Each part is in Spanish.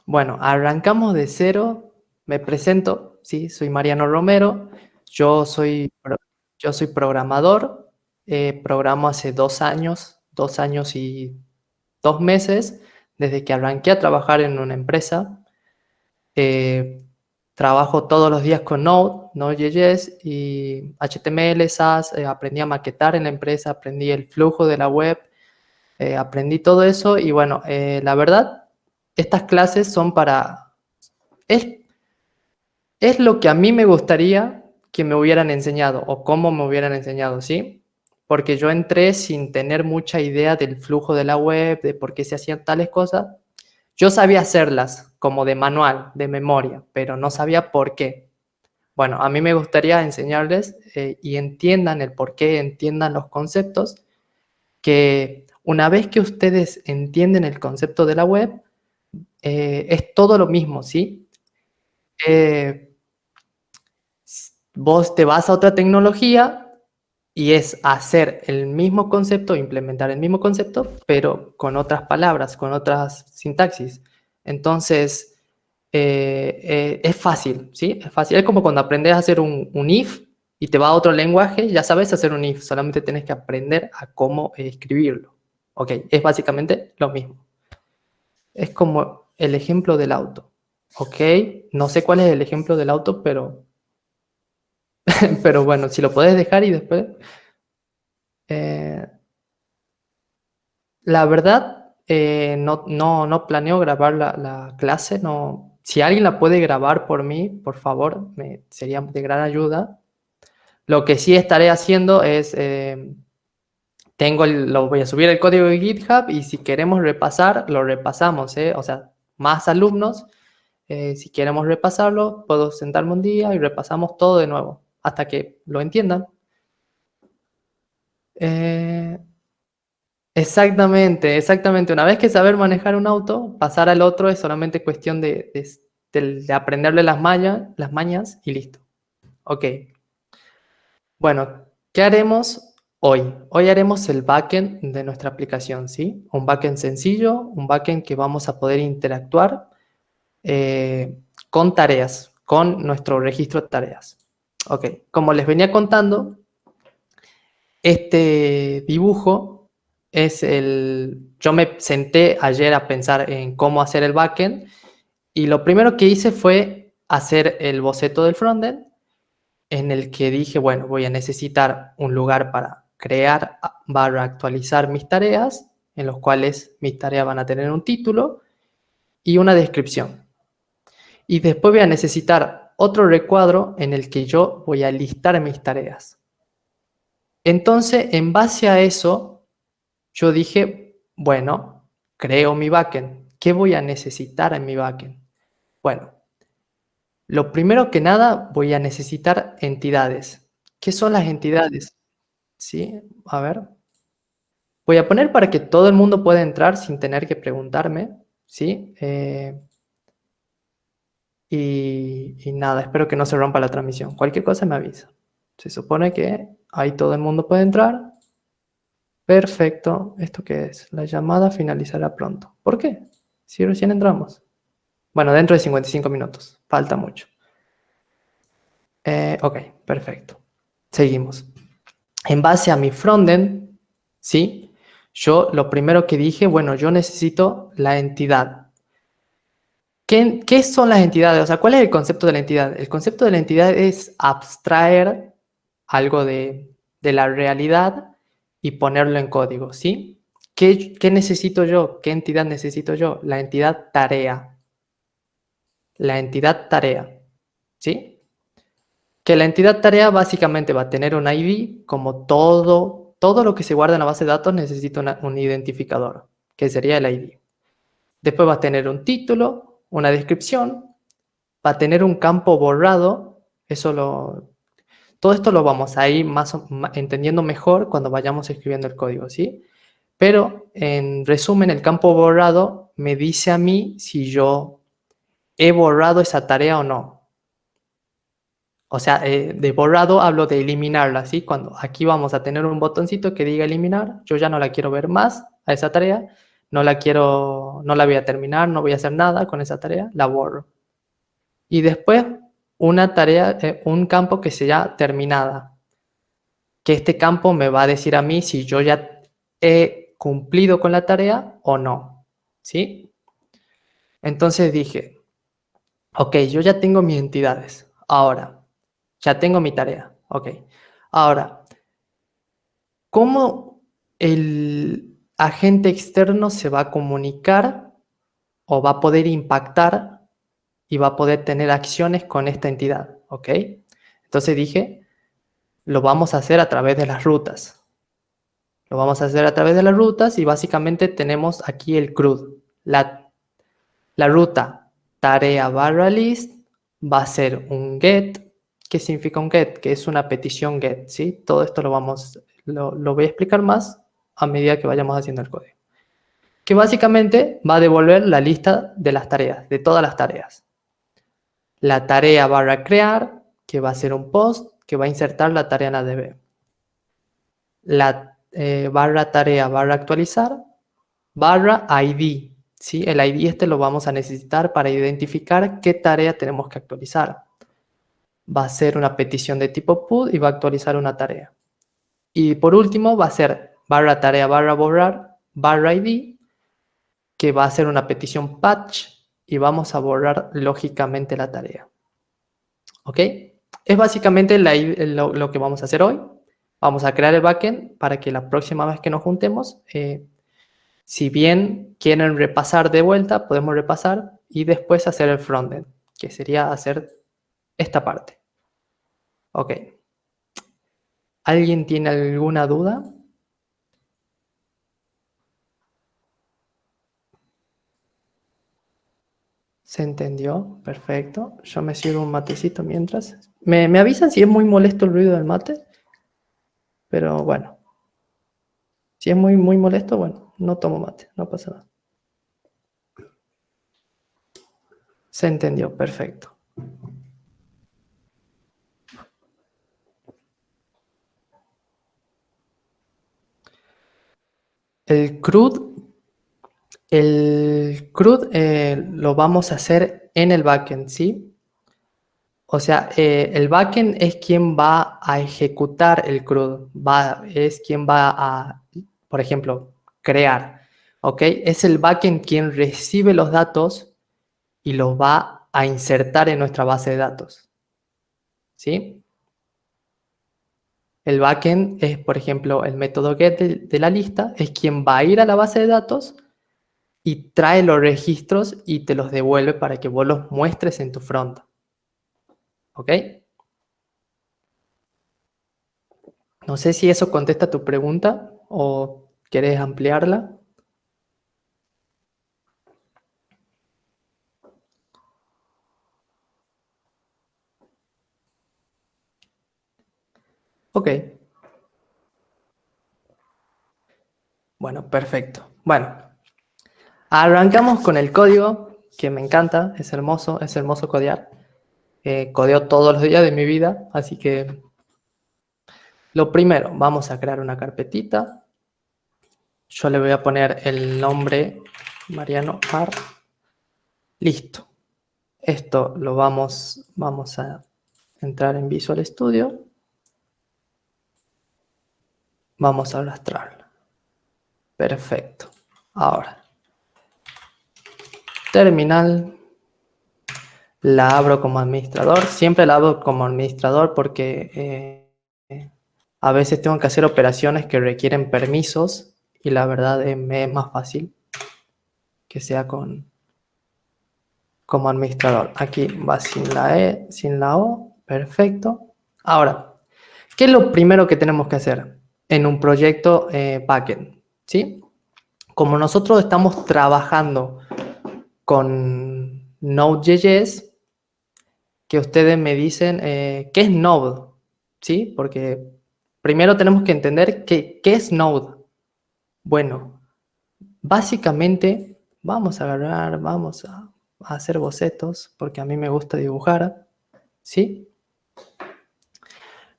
Bueno, arrancamos de cero. Me presento, sí, soy Mariano Romero. Yo soy, yo soy programador. Programo hace 2 años, 2 años y 2 meses, desde que arranqué a trabajar en una empresa. Eh, Trabajo todos los días con Node, Node.js y HTML, SAS. Aprendí a maquetar en la empresa, aprendí el flujo de la web, aprendí todo eso y bueno, la verdad, estas clases son para... Es, es lo que a mí me gustaría que me hubieran enseñado o cómo me hubieran enseñado, ¿sí? Porque yo entré sin tener mucha idea del flujo de la web, de por qué se hacían tales cosas. Yo sabía hacerlas como de manual, de memoria, pero no sabía por qué. Bueno, a mí me gustaría enseñarles y entiendan el por qué, entiendan los conceptos, que una vez que ustedes entienden el concepto de la web, es todo lo mismo, ¿sí? Eh, Vos te vas a otra tecnología y es hacer el mismo concepto, implementar el mismo concepto, pero con otras palabras, con otras sintaxis. Entonces, es fácil, ¿sí? Es fácil. Es como cuando aprendes a hacer un if y te va a otro lenguaje, ya sabes hacer un if, solamente tienes que aprender a cómo escribirlo. Ok, es básicamente lo mismo. Es como el ejemplo del auto. Ok, no sé cuál es el ejemplo del auto, pero, pero bueno, si lo puedes dejar y después... Eh, la verdad, no planeo grabar la clase. No. Si alguien la puede grabar por mí, por favor, sería de gran ayuda. Lo que sí estaré haciendo es, voy a subir el código de GitHub y si queremos repasar, lo repasamos, ¿eh? O sea, más alumnos, si queremos repasarlo, puedo sentarme un día y repasamos todo de nuevo, hasta que lo entiendan. Eh, Exactamente, exactamente. Una vez que saber manejar un auto, pasar al otro es solamente cuestión de aprenderle las mañas y listo. Ok. Bueno, ¿qué haremos hoy? Hoy haremos el backend de nuestra aplicación, ¿sí? Un backend sencillo, un backend que vamos a poder interactuar con tareas, con nuestro registro de tareas. Ok, como les venía contando, este dibujo es el... Yo me senté ayer a pensar en cómo hacer el backend y lo primero que hice fue hacer el boceto del frontend, en el que dije, bueno, voy a necesitar un lugar para crear barra actualizar mis tareas, en los cuales mis tareas van a tener un título y una descripción. Y después voy a necesitar otro recuadro en el que yo voy a listar mis tareas. Entonces, en base a eso, yo dije, bueno, creo mi backend. ¿Qué voy a necesitar en mi backend? Bueno, lo primero que nada voy a necesitar entidades. ¿Qué son las entidades? Sí, a ver. Voy a poner para que todo el mundo pueda entrar sin tener que preguntarme, ¿sí? Y nada, espero que no se rompa la transmisión. Cualquier cosa me avisa. Se supone que ahí todo el mundo puede entrar. Perfecto. ¿Esto qué es? La llamada finalizará pronto. ¿Por qué? Si recién entramos. Bueno, dentro de 55 minutos. Falta mucho. Ok, perfecto. Seguimos. En base a mi frontend, ¿sí? Yo lo primero que dije, bueno, yo necesito la entidad. ¿Qué son las entidades? O sea, ¿cuál es el concepto de la entidad? El concepto de la entidad es abstraer algo de la realidad y ponerlo en código, ¿sí? ¿Qué necesito yo? ¿Qué entidad necesito yo? La entidad tarea. La entidad tarea, ¿sí? Que la entidad tarea básicamente va a tener un ID, como todo lo que se guarda en la base de datos necesita un identificador, que sería el ID. Después va a tener un título, una descripción, va a tener un campo borrado, todo esto lo vamos a ir entendiendo mejor cuando vayamos escribiendo el código, ¿sí? Pero en resumen, el campo borrado me dice a mí si yo he borrado esa tarea o no. O sea, de borrado hablo de eliminarla, ¿sí? Cuando aquí vamos a tener un botoncito que diga eliminar, yo ya no la quiero ver más a esa tarea, no la voy a terminar, no voy a hacer nada con esa tarea, la borro. Y después una tarea, un campo que sea terminada, que este campo me va a decir a mí si yo ya he cumplido con la tarea o no, ¿sí? Entonces dije, ok, yo ya tengo mis entidades, ahora, ya tengo mi tarea, ok. Ahora, ¿cómo el agente externo se va a comunicar o va a poder impactar y va a poder tener acciones con esta entidad? ¿Ok? Entonces dije, lo vamos a hacer a través de las rutas. Lo vamos a hacer a través de las rutas y básicamente tenemos aquí el CRUD. La ruta tarea barra list va a ser un get. ¿Qué significa un get? Que es una petición get, ¿sí? Todo esto lo voy a explicar más a medida que vayamos haciendo el código. Que básicamente va a devolver la lista de las tareas, de todas las tareas. La tarea barra crear, que va a ser un post, que va a insertar la tarea en la DB. La barra tarea barra actualizar, barra ID. ¿Sí? El ID este lo vamos a necesitar para identificar qué tarea tenemos que actualizar. Va a ser una petición de tipo PUD y va a actualizar una tarea. Y por último va a ser barra tarea barra borrar barra ID, que va a ser una petición patch y vamos a borrar lógicamente la tarea. ¿Ok? Es básicamente lo que vamos a hacer hoy. Vamos a crear el backend para que la próxima vez que nos juntemos, si bien quieren repasar de vuelta, podemos repasar y después hacer el frontend, que sería hacer esta parte. Ok. ¿Alguien tiene alguna duda? ¿Se entendió? Perfecto. Yo me sirvo un matecito mientras. Me avisan si es muy molesto el ruido del mate, pero bueno. Si es muy molesto, bueno, no tomo mate, no pasa nada. Se entendió, perfecto. El CRUD lo vamos a hacer en el backend, ¿sí? O sea, el backend es quien va a ejecutar el CRUD, es quien va a, por ejemplo, crear, ¿ok? Es el backend quien recibe los datos y los va a insertar en nuestra base de datos, ¿sí? El backend es, por ejemplo, el método get de la lista, es quien va a ir a la base de datos y trae los registros y te los devuelve para que vos los muestres en tu front. ¿Ok? No sé si eso contesta tu pregunta o querés ampliarla. Ok. Bueno, perfecto. Bueno, arrancamos con el código, que me encanta, es hermoso codear. Codeo todos los días de mi vida, así que lo primero, vamos a crear una carpetita. Yo le voy a poner el nombre Mariano Ar. Listo. Esto lo vamos a entrar en Visual Studio. Vamos a arrastrarlo. Perfecto. Ahora, terminal. La abro como administrador. Siempre la abro como administrador porque a veces tengo que hacer operaciones que requieren permisos y la verdad me es más fácil que sea como administrador. Aquí va sin la E, sin la O. Perfecto. Ahora, ¿qué es lo primero que tenemos que hacer en un proyecto backend? ¿Sí? Como nosotros estamos trabajando con Node.js, que ustedes me dicen qué es Node, ¿sí? Porque primero tenemos que entender qué es Node. Bueno, básicamente vamos a hacer bocetos, porque a mí me gusta dibujar, ¿sí?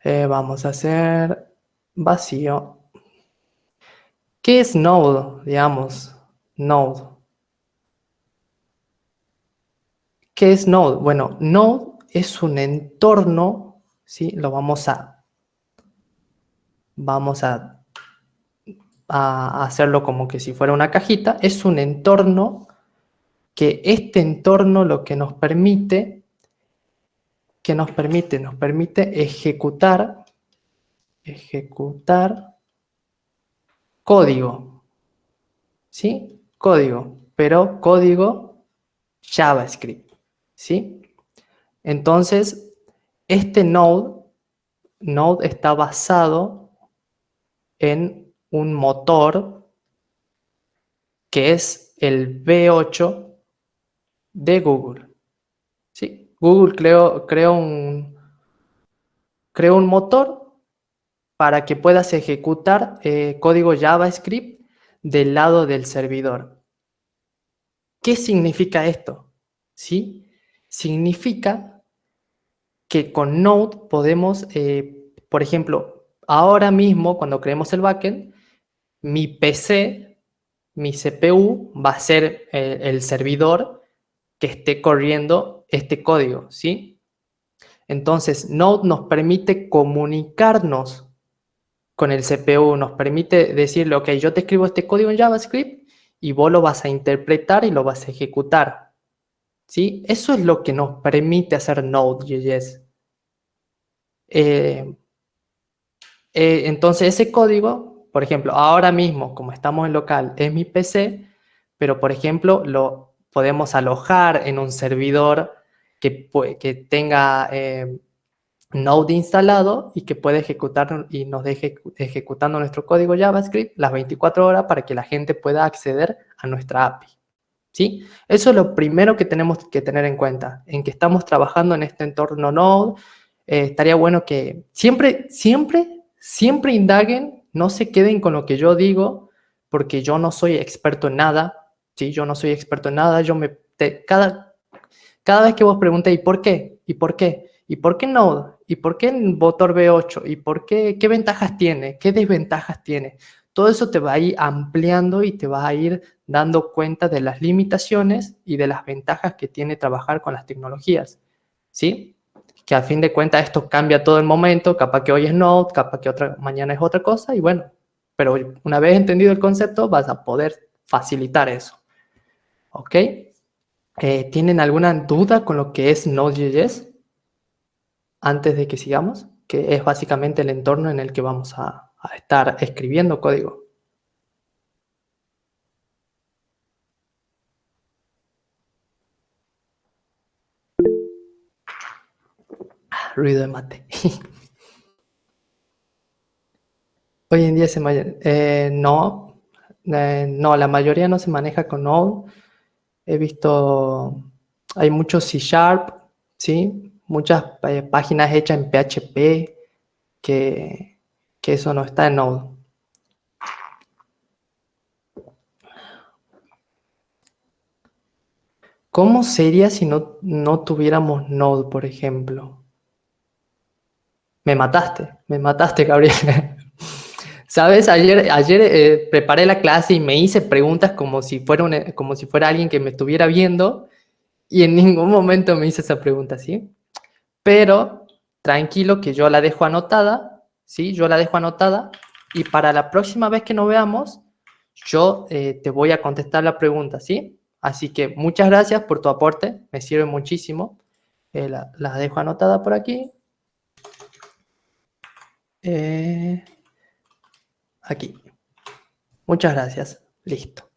Vamos a hacer vacío. ¿Qué es Node? Digamos, Node. ¿Qué es Node? Bueno, Node es un entorno, ¿sí? Lo vamos a hacerlo como que si fuera una cajita. Es un entorno que este entorno lo que nos permite, nos permite ejecutar código, ¿sí? Código, pero código JavaScript, ¿sí? Entonces, este Node está basado en un motor que es el V8 de Google, ¿sí? Google creó un motor para que puedas ejecutar código JavaScript del lado del servidor. ¿Qué significa esto? ¿Sí? Significa que con Node podemos, por ejemplo, ahora mismo cuando creemos el backend, mi PC, mi CPU va a ser el servidor que esté corriendo este código, ¿sí? Entonces, Node nos permite comunicarnos con el CPU, nos permite decirle, ok, yo te escribo este código en JavaScript y vos lo vas a interpretar y lo vas a ejecutar, ¿sí? Eso es lo que nos permite hacer Node.js. Eh, entonces, ese código, por ejemplo, ahora mismo, como estamos en local, es mi PC, pero, por ejemplo, lo podemos alojar en un servidor que tenga Node instalado y que puede ejecutar y nos deje ejecutando nuestro código JavaScript las 24 horas para que la gente pueda acceder a nuestra API, ¿sí? Eso es lo primero que tenemos que tener en cuenta, en que estamos trabajando en este entorno Node. Estaría bueno que siempre indaguen, no se queden con lo que yo digo, porque yo no soy experto en nada, ¿sí? Yo no soy experto en nada, cada vez que vos preguntes, ¿y por qué? ¿Y por qué? ¿Y por qué Node? ¿Y por qué el motor V8? ¿Y por qué? ¿Qué ventajas tiene? ¿Qué desventajas tiene? Todo eso te va a ir ampliando y te va a ir dando cuenta de las limitaciones y de las ventajas que tiene trabajar con las tecnologías, ¿sí? Que a fin de cuentas esto cambia todo el momento, capaz que hoy es Node, capaz que mañana es otra cosa, y bueno, pero una vez entendido el concepto vas a poder facilitar eso, ¿ok? ¿Tienen alguna duda con lo que es Node.js antes de que sigamos? Que es básicamente el entorno en el que vamos a estar escribiendo código. Ruido de mate. Hoy en día no, la mayoría no se maneja con Node. He visto, hay mucho C Sharp, ¿sí? Muchas páginas hechas en PHP que eso no está en Node. ¿Cómo sería si no tuviéramos Node, por ejemplo? Me mataste, Gabriel. ¿Sabes? Ayer preparé la clase y me hice preguntas como si fuera alguien que me estuviera viendo y en ningún momento me hice esa pregunta, ¿sí? Pero tranquilo que yo la dejo anotada, ¿sí? Yo la dejo anotada y para la próxima vez que nos veamos, yo te voy a contestar la pregunta, ¿sí? Así que muchas gracias por tu aporte, me sirve muchísimo. La dejo anotada por aquí. Aquí. Muchas gracias. Listo.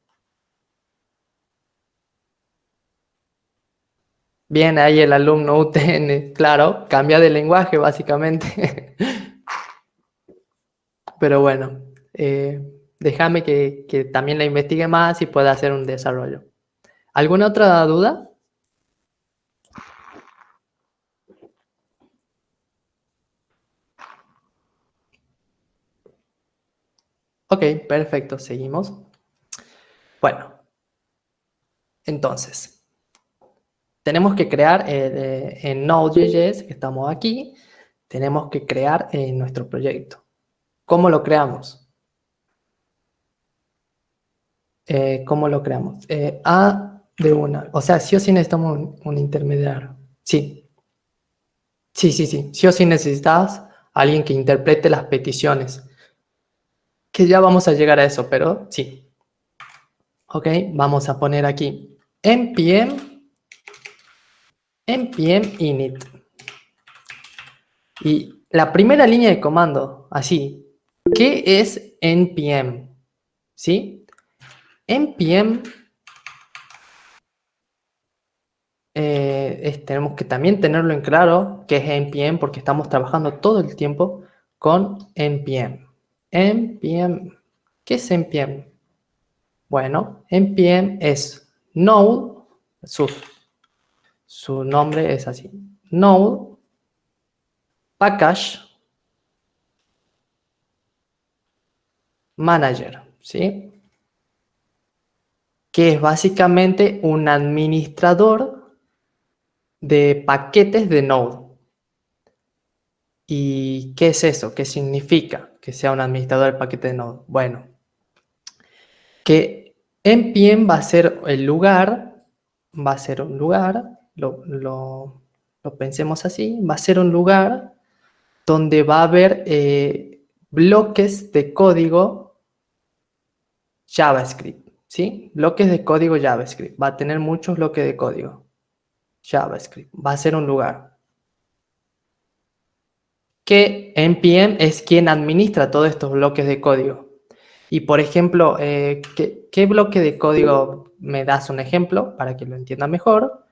Bien, ahí el alumno UTN, claro, cambia de lenguaje básicamente. Pero bueno, déjame que también la investigue más y pueda hacer un desarrollo. ¿Alguna otra duda? Ok, perfecto, seguimos. Bueno, entonces, tenemos que crear en Node.js, que estamos aquí, tenemos que crear nuestro proyecto. ¿Cómo lo creamos? ¿Cómo lo creamos? A de una. O sea, sí o sí necesitamos un intermediario. Sí, sí. Sí o sí necesitas alguien que interprete las peticiones. Que ya vamos a llegar a eso, pero sí. Ok, vamos a poner aquí npm init. Y la primera línea de comando, así. ¿Qué es npm? ¿Sí? npm tenemos que también tenerlo en claro qué es npm porque estamos trabajando todo el tiempo con npm. npm, ¿qué es npm? Bueno, npm es node, su nombre es así, node package manager, ¿sí? Que es básicamente un administrador de paquetes de node. ¿Y qué es eso? ¿Qué significa que sea un administrador de paquete de Node? Bueno, que npm va a ser el lugar, va a ser un lugar, lo pensemos así, va a ser un lugar donde va a haber bloques de código JavaScript, ¿sí? Bloques de código JavaScript, va a tener muchos bloques de código JavaScript, va a ser un lugar. Que npm es quien administra todos estos bloques de código. Y por ejemplo, ¿qué bloque de código me das un ejemplo para que lo entienda mejor?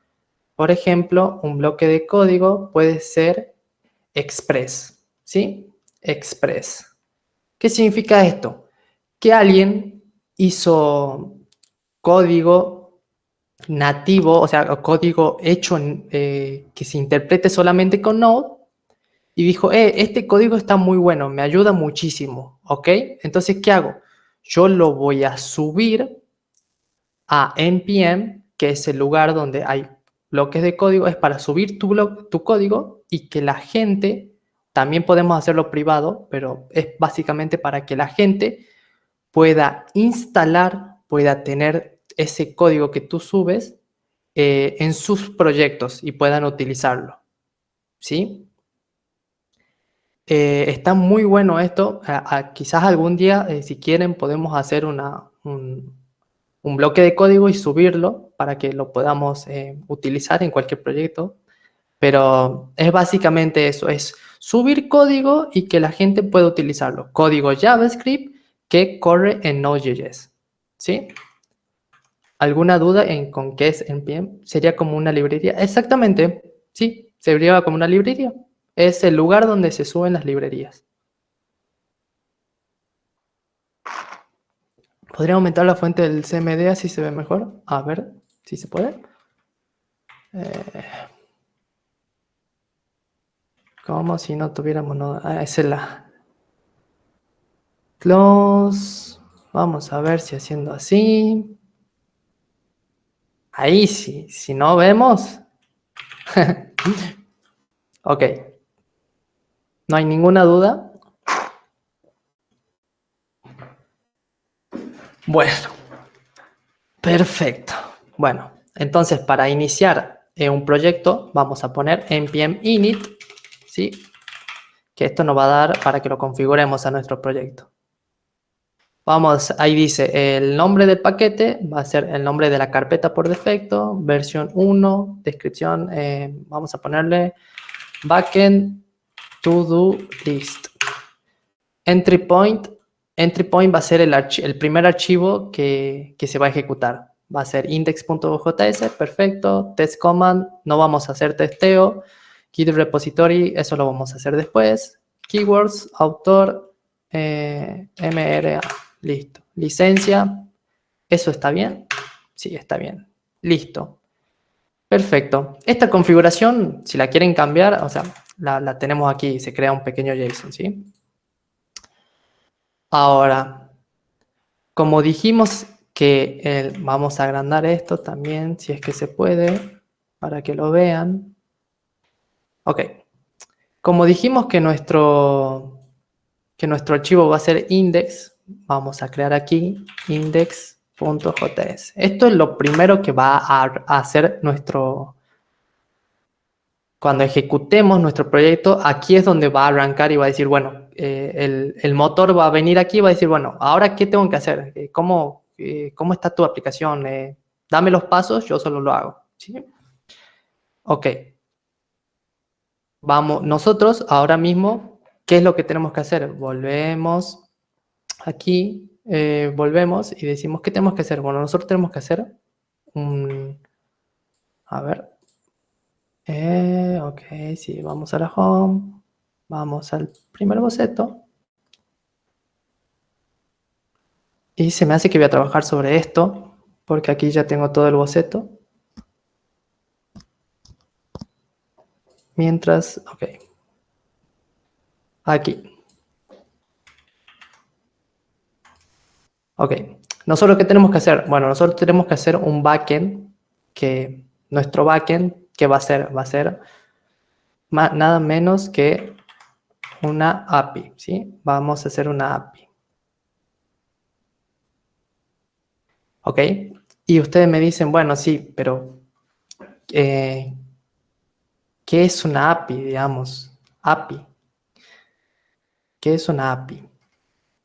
Por ejemplo, un bloque de código puede ser Express, ¿sí? Express. ¿Qué significa esto? Que alguien hizo código nativo, o sea, código hecho que se interprete solamente con Node y dijo, este código está muy bueno, me ayuda muchísimo, ¿ok? Entonces, ¿qué hago? Yo lo voy a subir a npm, que es el lugar donde hay bloques de código, es para subir tu código y que la gente, también podemos hacerlo privado, pero es básicamente para que la gente pueda instalar, pueda tener ese código que tú subes en sus proyectos y puedan utilizarlo, ¿sí? Está muy bueno esto. Quizás algún día, si quieren, podemos hacer un bloque de código y subirlo para que lo podamos utilizar en cualquier proyecto. Pero es básicamente eso, es subir código y que la gente pueda utilizarlo. Código JavaScript que corre en Node.js. ¿Sí? ¿Alguna duda en con qué es npm? ¿Sería como una librería? Exactamente, sí, sería como una librería. Es el lugar donde se suben las librerías. ¿Podría aumentar la fuente del CMD así se ve mejor? A ver si se puede. Como si no tuviéramos nada. Esa es la close. Vamos a ver si haciendo así. Ahí sí. Si no vemos. Ok. No hay ninguna duda. Bueno. Perfecto. Bueno. Entonces para iniciar un proyecto vamos a poner npm init. ¿Sí? Que esto nos va a dar para que lo configuremos a nuestro proyecto. Vamos, ahí dice, el nombre del paquete va a ser el nombre de la carpeta por defecto, versión 1, descripción, vamos a ponerle backend to do list. Entry point va a ser el primer archivo que se va a ejecutar. Va a ser index.js, perfecto, test command, no vamos a hacer testeo, git repository, eso lo vamos a hacer después, keywords, autor, MRA. Listo. Licencia. ¿Eso está bien? Sí, está bien. Listo. Perfecto. Esta configuración, si la quieren cambiar, o sea, la tenemos aquí. Se crea un pequeño JSON, ¿sí? Ahora, como dijimos que vamos a agrandar esto también, si es que se puede, para que lo vean. Ok. Como dijimos que nuestro archivo va a ser index, vamos a crear aquí index .js. Esto es lo primero que va a hacer cuando ejecutemos nuestro proyecto. Aquí es donde va a arrancar y va a decir, bueno, el motor va a venir aquí y va a decir, bueno, ¿ahora qué tengo que hacer? ¿Cómo está tu aplicación? Dame los pasos, yo solo lo hago. ¿Sí? Ok. Vamos, nosotros ahora mismo, ¿qué es lo que tenemos que hacer? Volvemos aquí, volvemos y decimos, ¿qué tenemos que hacer? Bueno, nosotros tenemos que hacer a ver, ok, sí, vamos a la home, vamos al primer boceto y se me hace que voy a trabajar sobre esto porque aquí ya tengo todo el boceto. Mientras, ok, aquí. Ok, nosotros ¿qué tenemos que hacer? Bueno, nosotros tenemos que hacer un backend que nuestro backend, ¿qué va a ser? Va a ser nada menos que una API, ¿sí? Vamos a hacer una API. ¿Ok? Y ustedes me dicen, bueno, sí, pero ¿qué es una API, digamos? API. ¿Qué es una API?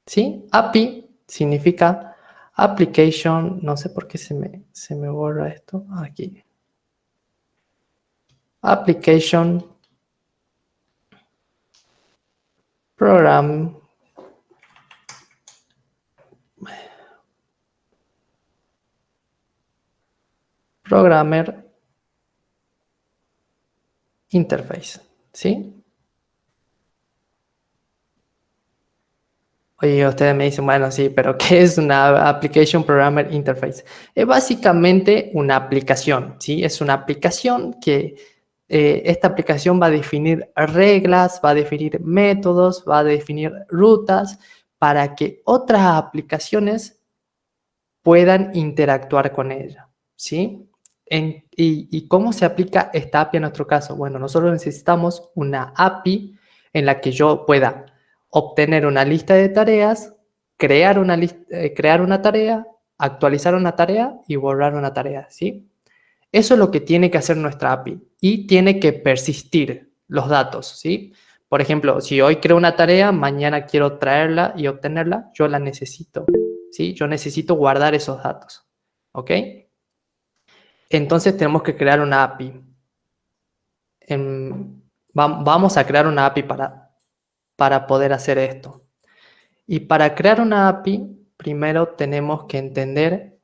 ¿Sí? API significa Application, no sé por qué se me borra esto, aquí. Application Programmer Interface, ¿sí? Oye, ustedes me dicen, bueno, sí, pero ¿qué es una Application Programmer Interface? Es básicamente una aplicación, ¿sí? Es una aplicación que esta aplicación va a definir reglas, va a definir métodos, va a definir rutas para que otras aplicaciones puedan interactuar con ella, ¿sí? ¿Y cómo se aplica esta API en nuestro caso? Bueno, nosotros necesitamos una API en la que yo pueda obtener una lista de tareas, crear una tarea, actualizar una tarea y borrar una tarea, ¿sí? Eso es lo que tiene que hacer nuestra API y tiene que persistir los datos, ¿sí? Por ejemplo, si hoy creo una tarea, mañana quiero traerla y obtenerla, yo la necesito, ¿sí? Yo necesito guardar esos datos, ¿ok? Entonces tenemos que crear una API. Vamos a crear una API para poder hacer esto. Y para crear una API, primero tenemos que entender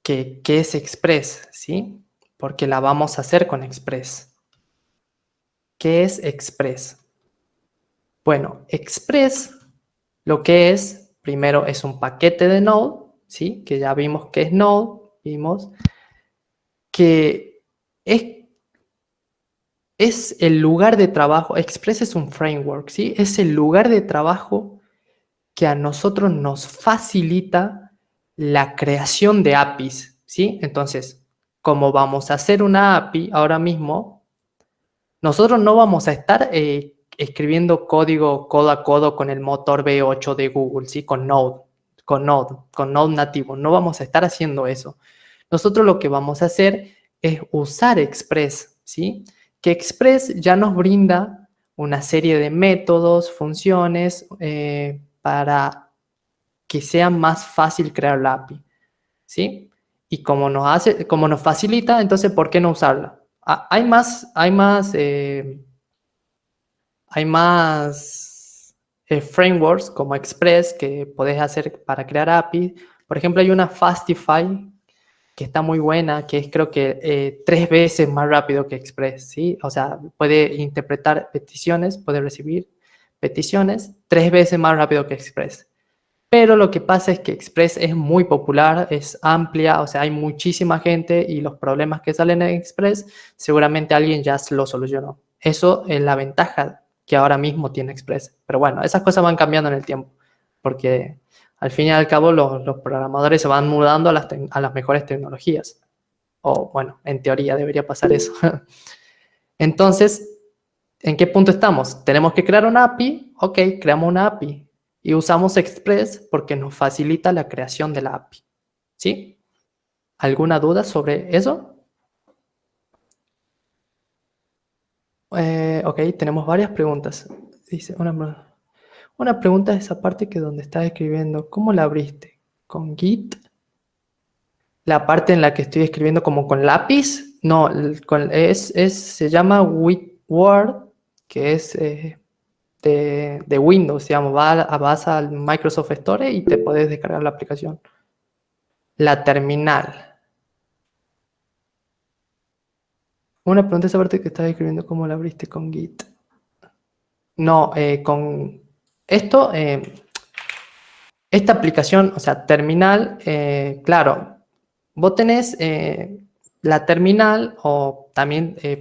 qué es Express, ¿sí? Porque la vamos a hacer con Express. ¿Qué es Express? Bueno, Express lo que es, primero es un paquete de Node, ¿sí? Que ya vimos que es Node, vimos que es el lugar de trabajo. Express es un framework, ¿sí? Es el lugar de trabajo que a nosotros nos facilita la creación de APIs, ¿sí? Entonces, como vamos a hacer una API ahora mismo, nosotros no vamos a estar escribiendo código codo a codo con el motor V8 de Google, ¿sí? Con Node nativo. No vamos a estar haciendo eso. Nosotros lo que vamos a hacer es usar Express, ¿sí? Que Express ya nos brinda una serie de métodos, funciones para que sea más fácil crear la API, ¿sí? Y como nos facilita, entonces, ¿por qué no usarla? Hay más frameworks como Express que podés hacer para crear APIs. Por ejemplo, hay una Fastify que está muy buena, que es creo que 3 veces más rápido que Express, ¿sí? O sea, puede interpretar peticiones, puede recibir peticiones 3 veces más rápido que Express. Pero lo que pasa es que Express es muy popular, es amplia, o sea, hay muchísima gente y los problemas que salen en Express, seguramente alguien ya lo solucionó. Eso es la ventaja que ahora mismo tiene Express. Pero bueno, esas cosas van cambiando en el tiempo, porque al fin y al cabo los programadores se van mudando a las mejores tecnologías. O bueno, en teoría debería pasar eso. Entonces, ¿en qué punto estamos? Tenemos que crear una API. Ok, creamos una API. Y usamos Express porque nos facilita la creación de la API. ¿sí? ¿Alguna duda sobre eso? Ok, tenemos varias preguntas. Dice, una pregunta es esa parte que donde estás escribiendo, ¿cómo la abriste? ¿Con Git? La parte en la que estoy escribiendo como con lápiz, no, se llama Word, que es de Windows, digamos, vas al Microsoft Store y te puedes descargar la aplicación. La terminal. Una pregunta esa parte que estás escribiendo, ¿cómo la abriste con Git? No, con esto, esta aplicación, o sea, terminal, claro, vos tenés la terminal o también es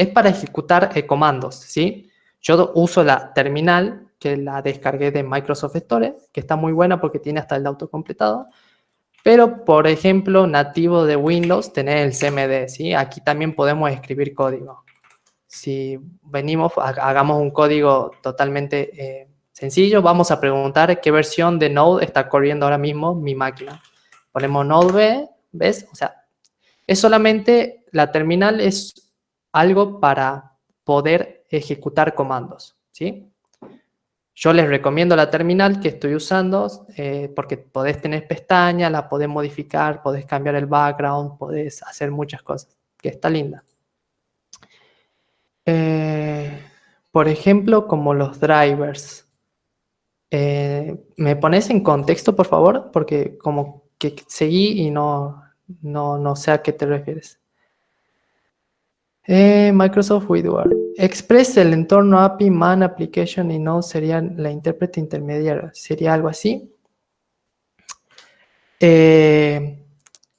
para ejecutar comandos, ¿sí? Yo uso la terminal que la descargué de Microsoft Store, que está muy buena porque tiene hasta el autocompletado. Pero, por ejemplo, nativo de Windows, tenés el CMD, ¿sí? Aquí también podemos escribir código. Si venimos, hagamos un código totalmente sencillo, vamos a preguntar qué versión de Node está corriendo ahora mismo mi máquina. Ponemos Node B, ¿ves? O sea, es solamente, la terminal es algo para poder ejecutar comandos, ¿sí? Yo les recomiendo la terminal que estoy usando porque podés tener pestañas, la podés modificar, podés cambiar el background, podés hacer muchas cosas, que está linda. Por ejemplo, como los drivers. ¿Me pones en contexto, por favor? Porque como que seguí y no sé a qué te refieres. Microsoft Widward. Express, el entorno API, Man Application y Node serían la intérprete intermediaria. ¿Sería algo así?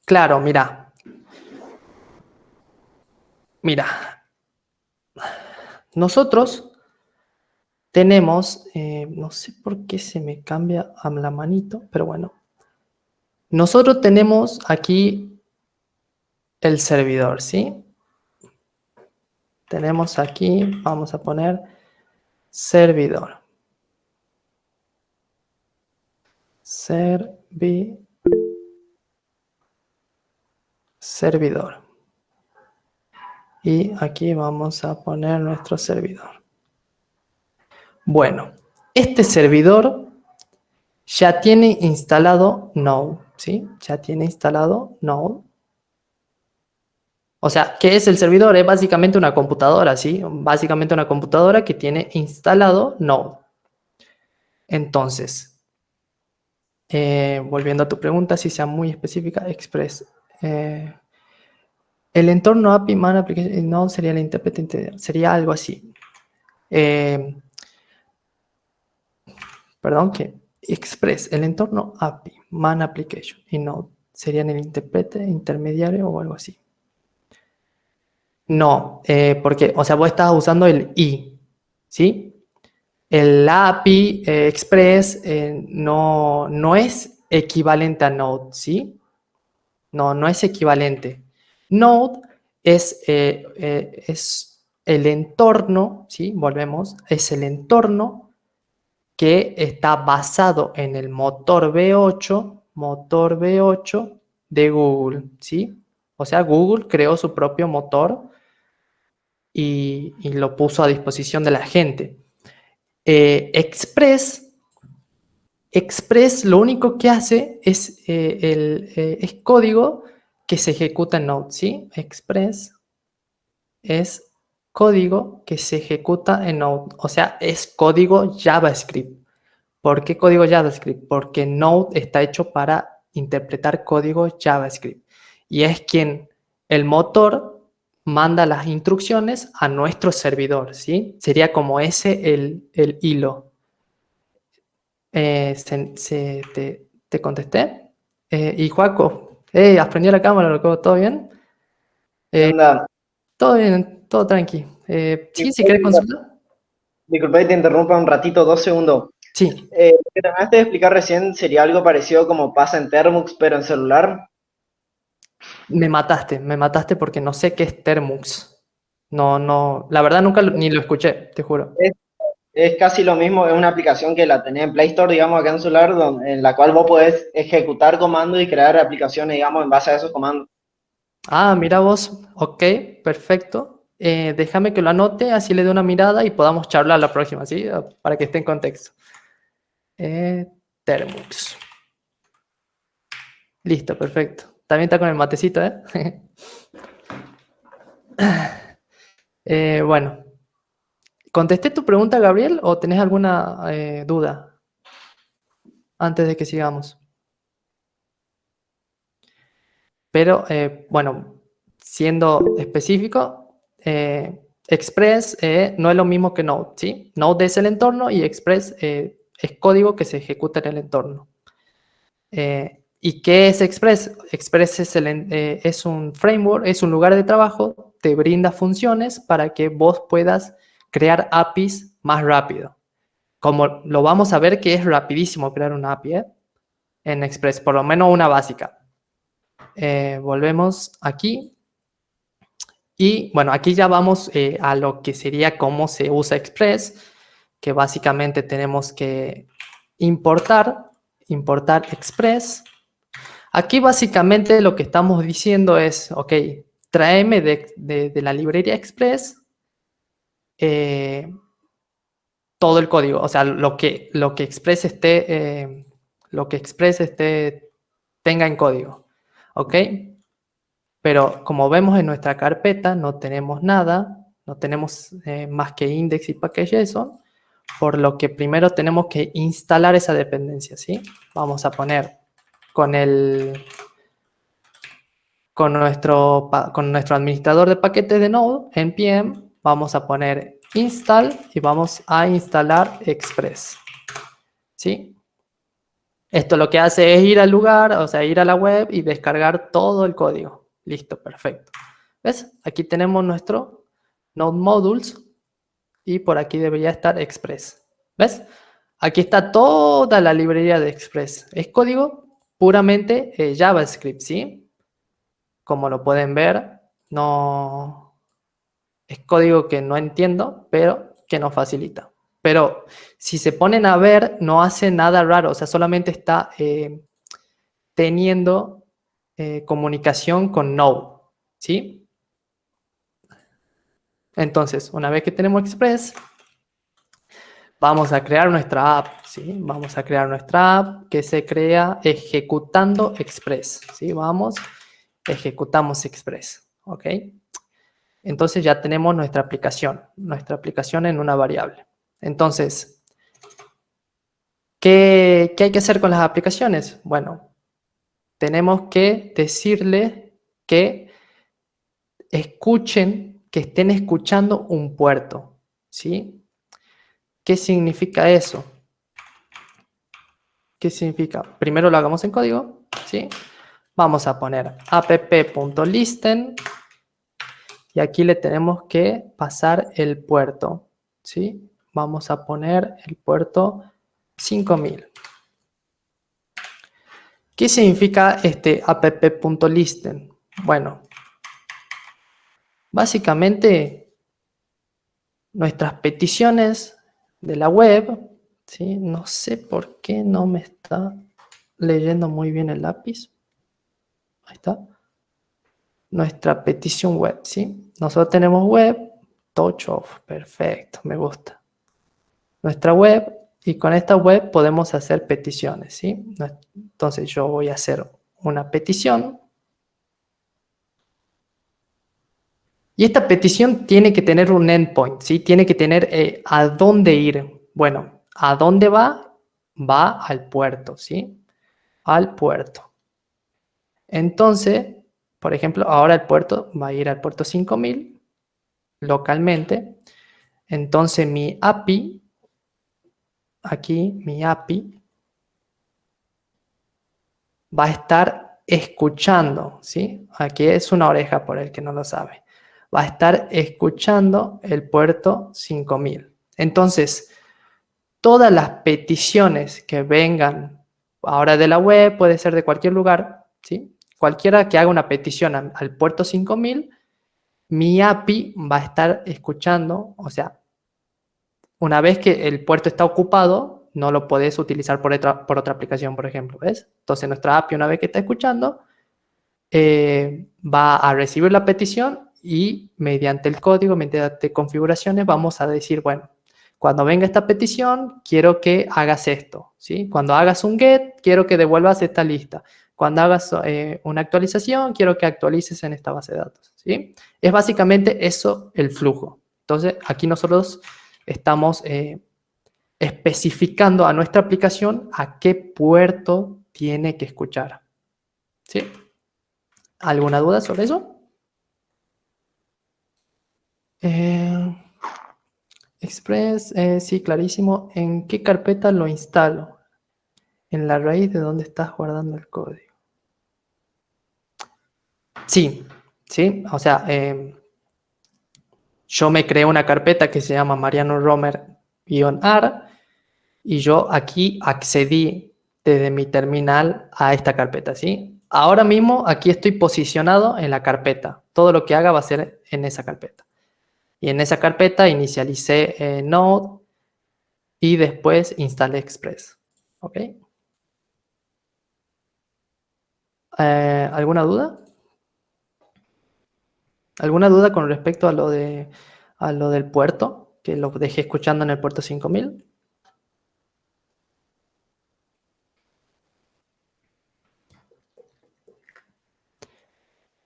Claro, mira. Mira. Nosotros tenemos, no sé por qué se me cambia a la manito, pero bueno. Nosotros tenemos aquí el servidor, ¿sí? Tenemos aquí, vamos a poner servidor. Servidor. Y aquí vamos a poner nuestro servidor. Bueno, este servidor ya tiene instalado Node, ¿sí? Ya tiene instalado Node. O sea, ¿qué es el servidor? Es básicamente una computadora, ¿sí? Básicamente una computadora que tiene instalado Node. Entonces, volviendo a tu pregunta, si sea muy específica, Express. El entorno API Man Application Node sería la intérprete integral, sería algo así. Perdón, que Express, el entorno API Man Application y Node serían el intérprete intermediario o algo así. No, porque, o sea, vos estás usando el I, ¿sí? El API Express no es equivalente a Node, ¿sí? No es equivalente. Node es el entorno, ¿sí? Volvemos, es el entorno que está basado en el motor V8 de Google, ¿sí? O sea, Google creó su propio motor y lo puso a disposición de la gente. Express lo único que hace es código que se ejecuta en Node, ¿sí? Express es código que se ejecuta en Node, o sea, es código JavaScript. ¿Por qué código JavaScript? Porque Node está hecho para interpretar código JavaScript y es quien el motor manda las instrucciones a nuestro servidor, ¿sí? Sería como ese el hilo. ¿Te contesté? Y Joaco, ¿has prendido la cámara, loco? ¿Todo bien? ¿Qué onda? Todo bien, todo tranqui. Sí, si Disculpa querés consultar. disculpa que te interrumpa un ratito, 2 segundos. Sí, Lo que terminaste de explicar recién sería algo parecido como pasa en Termux, pero en celular. me mataste porque no sé qué es Termux. No, la verdad nunca ni lo escuché, te juro. es casi lo mismo, es una aplicación que la tenés en Play Store, digamos, acá en celular, en la cual vos podés ejecutar comandos y crear aplicaciones, digamos, en base a esos comandos. Ah, mira vos. Ok, perfecto. Déjame que lo anote, así le dé una mirada y podamos charlar la próxima, ¿sí? Para que esté en contexto. Termux. Listo, perfecto. También está con el matecito, ¿eh? Bueno, ¿contesté tu pregunta, Gabriel, o tenés alguna duda antes de que sigamos? Pero, bueno, siendo específico, Express no es lo mismo que Node, ¿sí? Node es el entorno y Express es código que se ejecuta en el entorno. ¿Y qué es Express? Express es un framework, es un lugar de trabajo, te brinda funciones para que vos puedas crear APIs más rápido. Como lo vamos a ver que es rapidísimo crear una API en Express, por lo menos una básica. Volvemos aquí. Y bueno, aquí ya vamos a lo que sería cómo se usa Express, que básicamente tenemos que importar Express. Aquí básicamente lo que estamos diciendo es, ok, tráeme de la librería Express todo el código, o sea, lo que Express tenga en código, ¿ok? Pero como vemos en nuestra carpeta no tenemos nada, no tenemos más que index y package.json, por lo que primero tenemos que instalar esa dependencia, ¿sí? Vamos a poner con nuestro administrador de paquetes de Node, npm, vamos a poner install y vamos a instalar Express, ¿sí? Esto lo que hace es ir al lugar, o sea, ir a la web y descargar todo el código. Listo, perfecto. ¿Ves? Aquí tenemos nuestro Node Modules y por aquí debería estar Express. ¿Ves? Aquí está toda la librería de Express. Es código puramente JavaScript, ¿sí? Como lo pueden ver, no es código que no entiendo, pero que nos facilita. Pero si se ponen a ver, no hace nada raro, o sea, solamente está teniendo comunicación con Node, ¿sí? Entonces, una vez que tenemos Express, vamos a crear nuestra app, ¿sí? Vamos a crear nuestra app que se crea ejecutando Express, ¿sí? Vamos, ejecutamos Express, ¿ok? Entonces ya tenemos nuestra aplicación en una variable. Entonces, ¿qué hay que hacer con las aplicaciones? Bueno, tenemos que decirle que escuchen, que estén escuchando un puerto, ¿sí? ¿Qué significa eso? ¿Qué significa? Primero lo hagamos en código, ¿sí? Vamos a poner app.listen y aquí le tenemos que pasar el puerto, ¿sí? Vamos a poner el puerto 5000. ¿Qué significa este app.listen? Bueno, básicamente nuestras peticiones de la web, ¿sí? No sé por qué no me está leyendo muy bien el lápiz. Ahí está. Nuestra petición web, ¿sí? Nosotros tenemos web, touch off, perfecto, me gusta. Nuestra web, y con esta web podemos hacer peticiones, ¿sí? Entonces yo voy a hacer una petición. Y esta petición tiene que tener un endpoint, ¿sí? Tiene que tener a dónde ir. Bueno, ¿a dónde va? Va al puerto, ¿sí? Al puerto. Entonces, por ejemplo, ahora el puerto va a ir al puerto 5000 localmente. Entonces mi API, aquí mi API, va a estar escuchando, ¿sí? Aquí es una oreja por el que no lo sabe. Va a estar escuchando el puerto 5000. Entonces, todas las peticiones que vengan ahora de la web, puede ser de cualquier lugar, ¿sí? Cualquiera que haga una petición al puerto 5000, mi API va a estar escuchando, o sea, una vez que el puerto está ocupado, no lo podés utilizar por otra aplicación, por ejemplo, ¿ves? Entonces nuestra API, una vez que está escuchando, va a recibir la petición y mediante el código, mediante configuraciones, vamos a decir, bueno, cuando venga esta petición, quiero que hagas esto, ¿sí? Cuando hagas un get, quiero que devuelvas esta lista. Cuando hagas una actualización, quiero que actualices en esta base de datos, ¿sí? Es básicamente eso el flujo. Entonces, aquí nosotros estamos especificando a nuestra aplicación a qué puerto tiene que escuchar, ¿sí? ¿Alguna duda sobre eso? Express, sí, clarísimo. ¿En qué carpeta lo instalo? En la raíz de donde estás guardando el código. Sí, sí, o sea, yo me creé una carpeta que se llama Mariano Romer-AR y yo aquí accedí desde mi terminal a esta carpeta, ¿sí? Ahora mismo aquí estoy posicionado en la carpeta. Todo lo que haga va a ser en esa carpeta. Y en esa carpeta inicialicé Node y después instalé Express. ¿Ok? ¿Alguna duda? ¿Alguna duda con respecto a lo del puerto? Que lo dejé escuchando en el puerto 5000.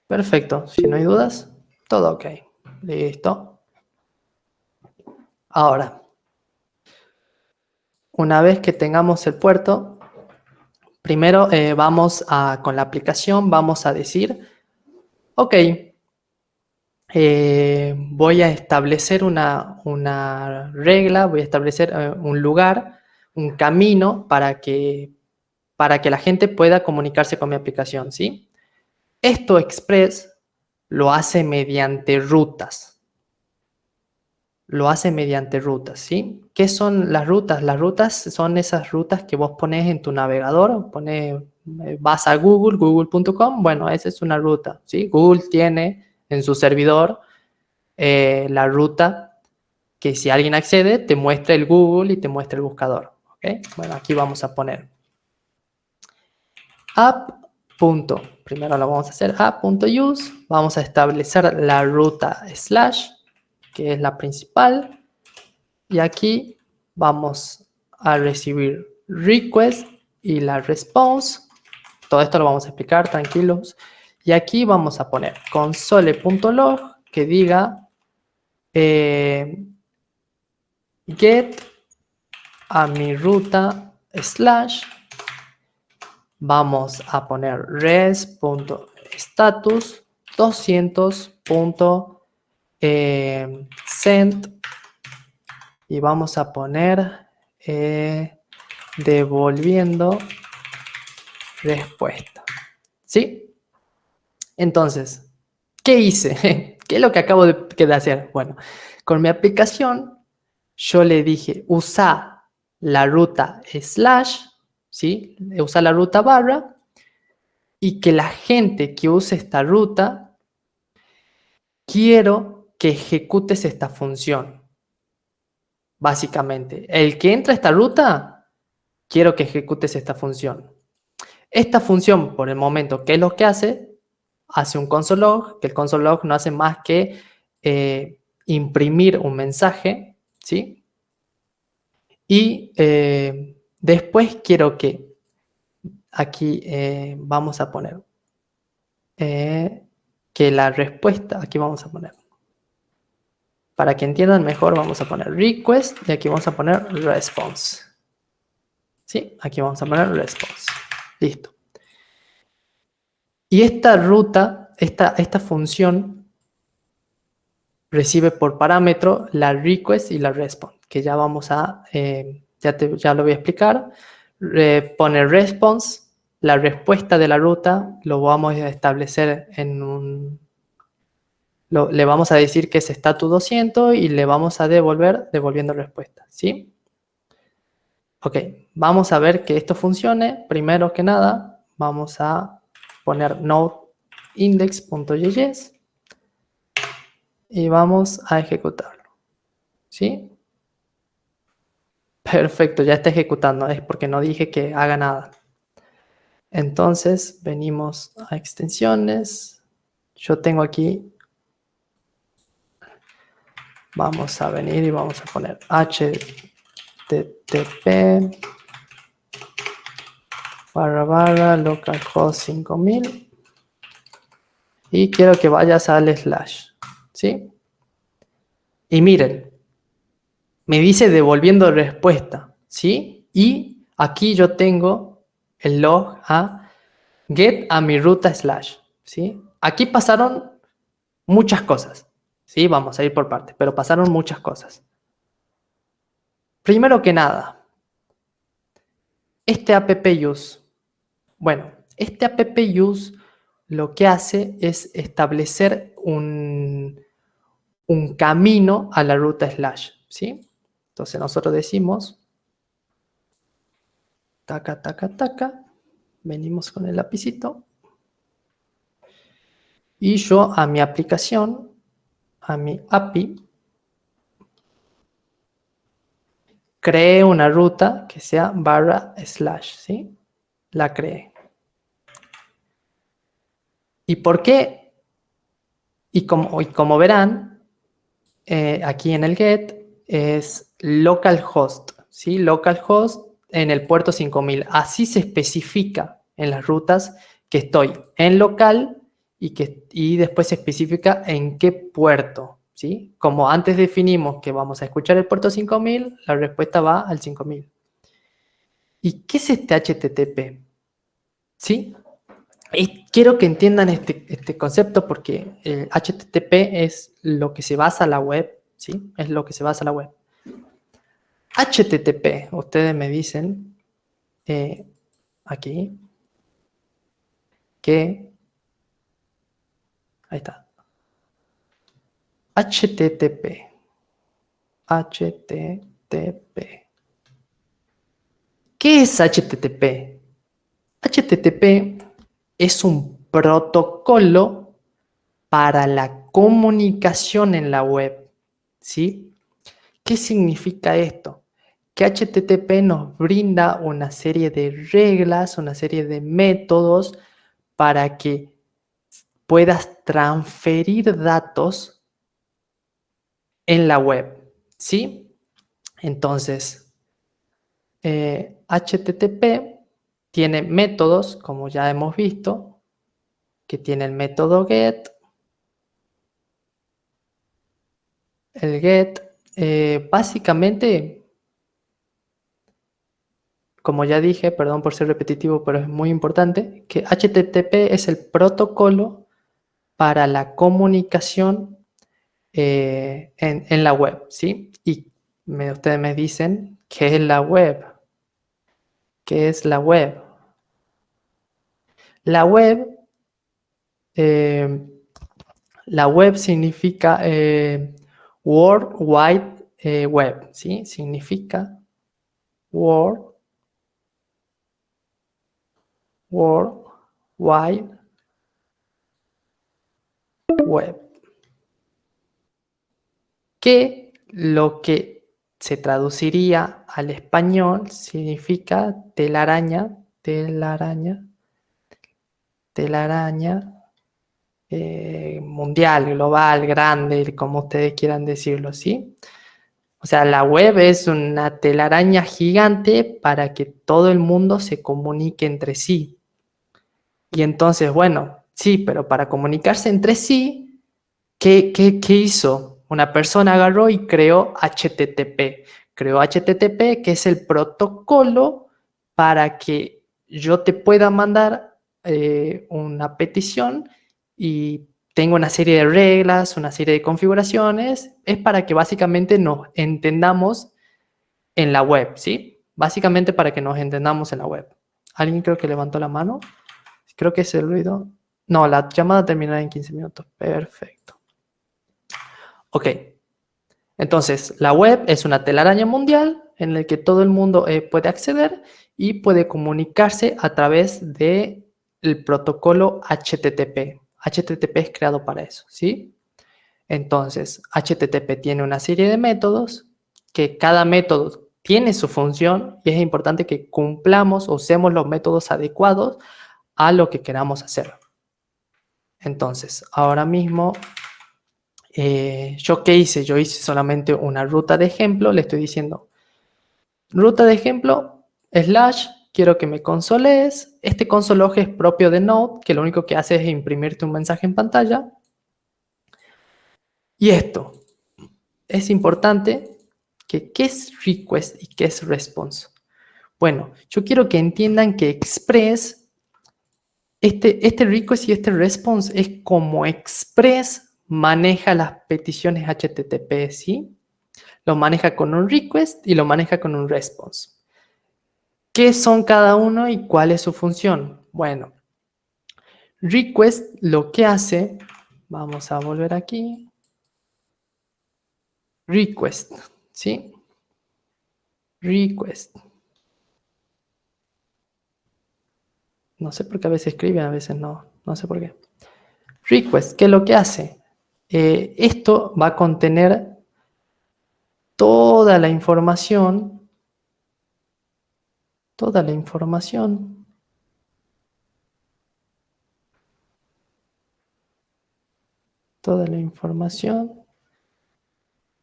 Perfecto. Si no hay dudas, todo ok. Listo. Ahora, una vez que tengamos el puerto, primero con la aplicación vamos a decir, ok, voy a establecer una regla, voy a establecer un lugar, un camino para que la gente pueda comunicarse con mi aplicación, ¿sí? Esto Express lo hace mediante rutas. Lo hace mediante rutas, ¿sí? ¿Qué son las rutas? Las rutas son esas rutas que vos pones en tu navegador, vas a Google, google.com, bueno, esa es una ruta, ¿sí? Google tiene en su servidor la ruta que si alguien accede, te muestra el Google y te muestra el buscador, ¿ok? Bueno, aquí vamos a poner app. Primero lo vamos a hacer app.use, vamos a establecer la ruta slash, que es la principal, y aquí vamos a recibir request y la response. Todo esto lo vamos a explicar, tranquilos. Y aquí vamos a poner console.log que diga get a mi ruta slash. Vamos a poner res.status 200.send y vamos a poner devolviendo respuesta. ¿Sí? Entonces, ¿qué hice? ¿Qué es lo que acabo de hacer? Bueno, con mi aplicación yo le dije usa la ruta slash, ¿sí? Usa la ruta barra y que la gente que use esta ruta quiero que ejecutes esta función. Básicamente, el que entra a esta ruta, quiero que ejecutes esta función. Esta función, por el momento, ¿qué es lo que hace? Hace un console log, que el console log no hace más que imprimir un mensaje, ¿sí? Y después quiero que aquí vamos a poner que la respuesta, aquí vamos a poner, para que entiendan mejor, vamos a poner request y aquí vamos a poner response. ¿Sí? Aquí vamos a poner response. Listo. Y esta ruta, esta función, recibe por parámetro la request y la response, que ya vamos a, ya lo voy a explicar. Pone response, la respuesta de la ruta, lo vamos a establecer le vamos a decir que es status 200 y le vamos a devolviendo respuesta, ¿sí? Ok, vamos a ver que esto funcione. Primero que nada, vamos a poner node index.js y vamos a ejecutarlo, ¿sí? Perfecto, ya está ejecutando, es porque no dije que haga nada. Entonces, venimos a extensiones. Yo tengo aquí, vamos a venir y vamos a poner http /localhost 5000 y quiero que vayas al slash, ¿sí? Y miren, me dice devolviendo respuesta, ¿sí? Y aquí yo tengo el log a get a mi ruta slash, ¿sí? Aquí pasaron muchas cosas, ¿sí? Vamos a ir por partes, pero pasaron muchas cosas. Primero que nada, este app use, bueno, este app use lo que hace es establecer un camino a la ruta slash, ¿sí? Entonces nosotros decimos, taca, taca, taca, venimos con el lapicito y yo a mi aplicación, a mi API, creé una ruta que sea /slash, ¿sí? La creé. ¿Y por qué? Y como verán, aquí en el get es localhost, ¿sí? Localhost en el puerto 5000. Así se especifica en las rutas que estoy en local y después se especifica en qué puerto, ¿sí? Como antes definimos que vamos a escuchar el puerto 5000, la respuesta va al 5000. ¿Y qué es este HTTP? ¿Sí? Y quiero que entiendan este concepto porque el HTTP es lo que se basa la web, ¿sí? Es lo que se basa la web. HTTP, ustedes me dicen aquí que, ahí está, HTTP, HTTP. ¿Qué es HTTP? HTTP es un protocolo para la comunicación en la web, ¿sí? ¿Qué significa esto? Que HTTP nos brinda una serie de reglas, una serie de métodos para que puedas transferir datos en la web, ¿sí? Entonces, HTTP tiene métodos, como ya hemos visto, que tiene el método get. El get, básicamente, como ya dije, perdón por ser repetitivo, pero es muy importante, que HTTP es el protocolo para la comunicación en la web, ¿sí? Y ustedes me dicen, ¿qué es la web? ¿Qué es la web? La web, eh, la web significa World Wide Web, ¿sí? Significa World Wide Web. Que lo que se traduciría al español significa telaraña, telaraña, telaraña mundial, global, grande, como ustedes quieran decirlo, ¿sí? O sea, la web es una telaraña gigante para que todo el mundo se comunique entre sí. Y entonces, bueno, sí, pero para comunicarse entre sí, ¿qué hizo? Una persona agarró y creó HTTP. Creó HTTP, que es el protocolo para que yo te pueda mandar una petición y tengo una serie de reglas, una serie de configuraciones. Es para que básicamente nos entendamos en la web, ¿sí? Básicamente para que nos entendamos en la web. ¿Alguien creo que levantó la mano? Creo que es el ruido. No, la llamada terminará en 15 minutos. Perfecto. Ok. Entonces, la web es una telaraña mundial en la que todo el mundo puede acceder y puede comunicarse a través del protocolo HTTP. HTTP es creado para eso, ¿sí? Entonces, HTTP tiene una serie de métodos que cada método tiene su función y es importante que cumplamos o usemos los métodos adecuados a lo que queramos hacer. Entonces, ahora mismo, ¿yo qué hice? Yo hice solamente una ruta de ejemplo. Le estoy diciendo, ruta de ejemplo, / quiero que me consoles. Este console.log es propio de Node, que lo único que hace es imprimirte un mensaje en pantalla. Y esto es importante, que ¿qué es request y qué es response? Bueno, yo quiero que entiendan que Express, este request y este response es como Express maneja las peticiones HTTP, ¿sí? Lo maneja con un request y lo maneja con un response. ¿Qué son cada uno y cuál es su función? Bueno, request lo que hace, vamos a volver aquí, request, ¿sí? Request. No sé por qué a veces escribe, a veces no, no sé por qué. Request, ¿qué es lo que hace? Esto va a contener toda la información, toda la información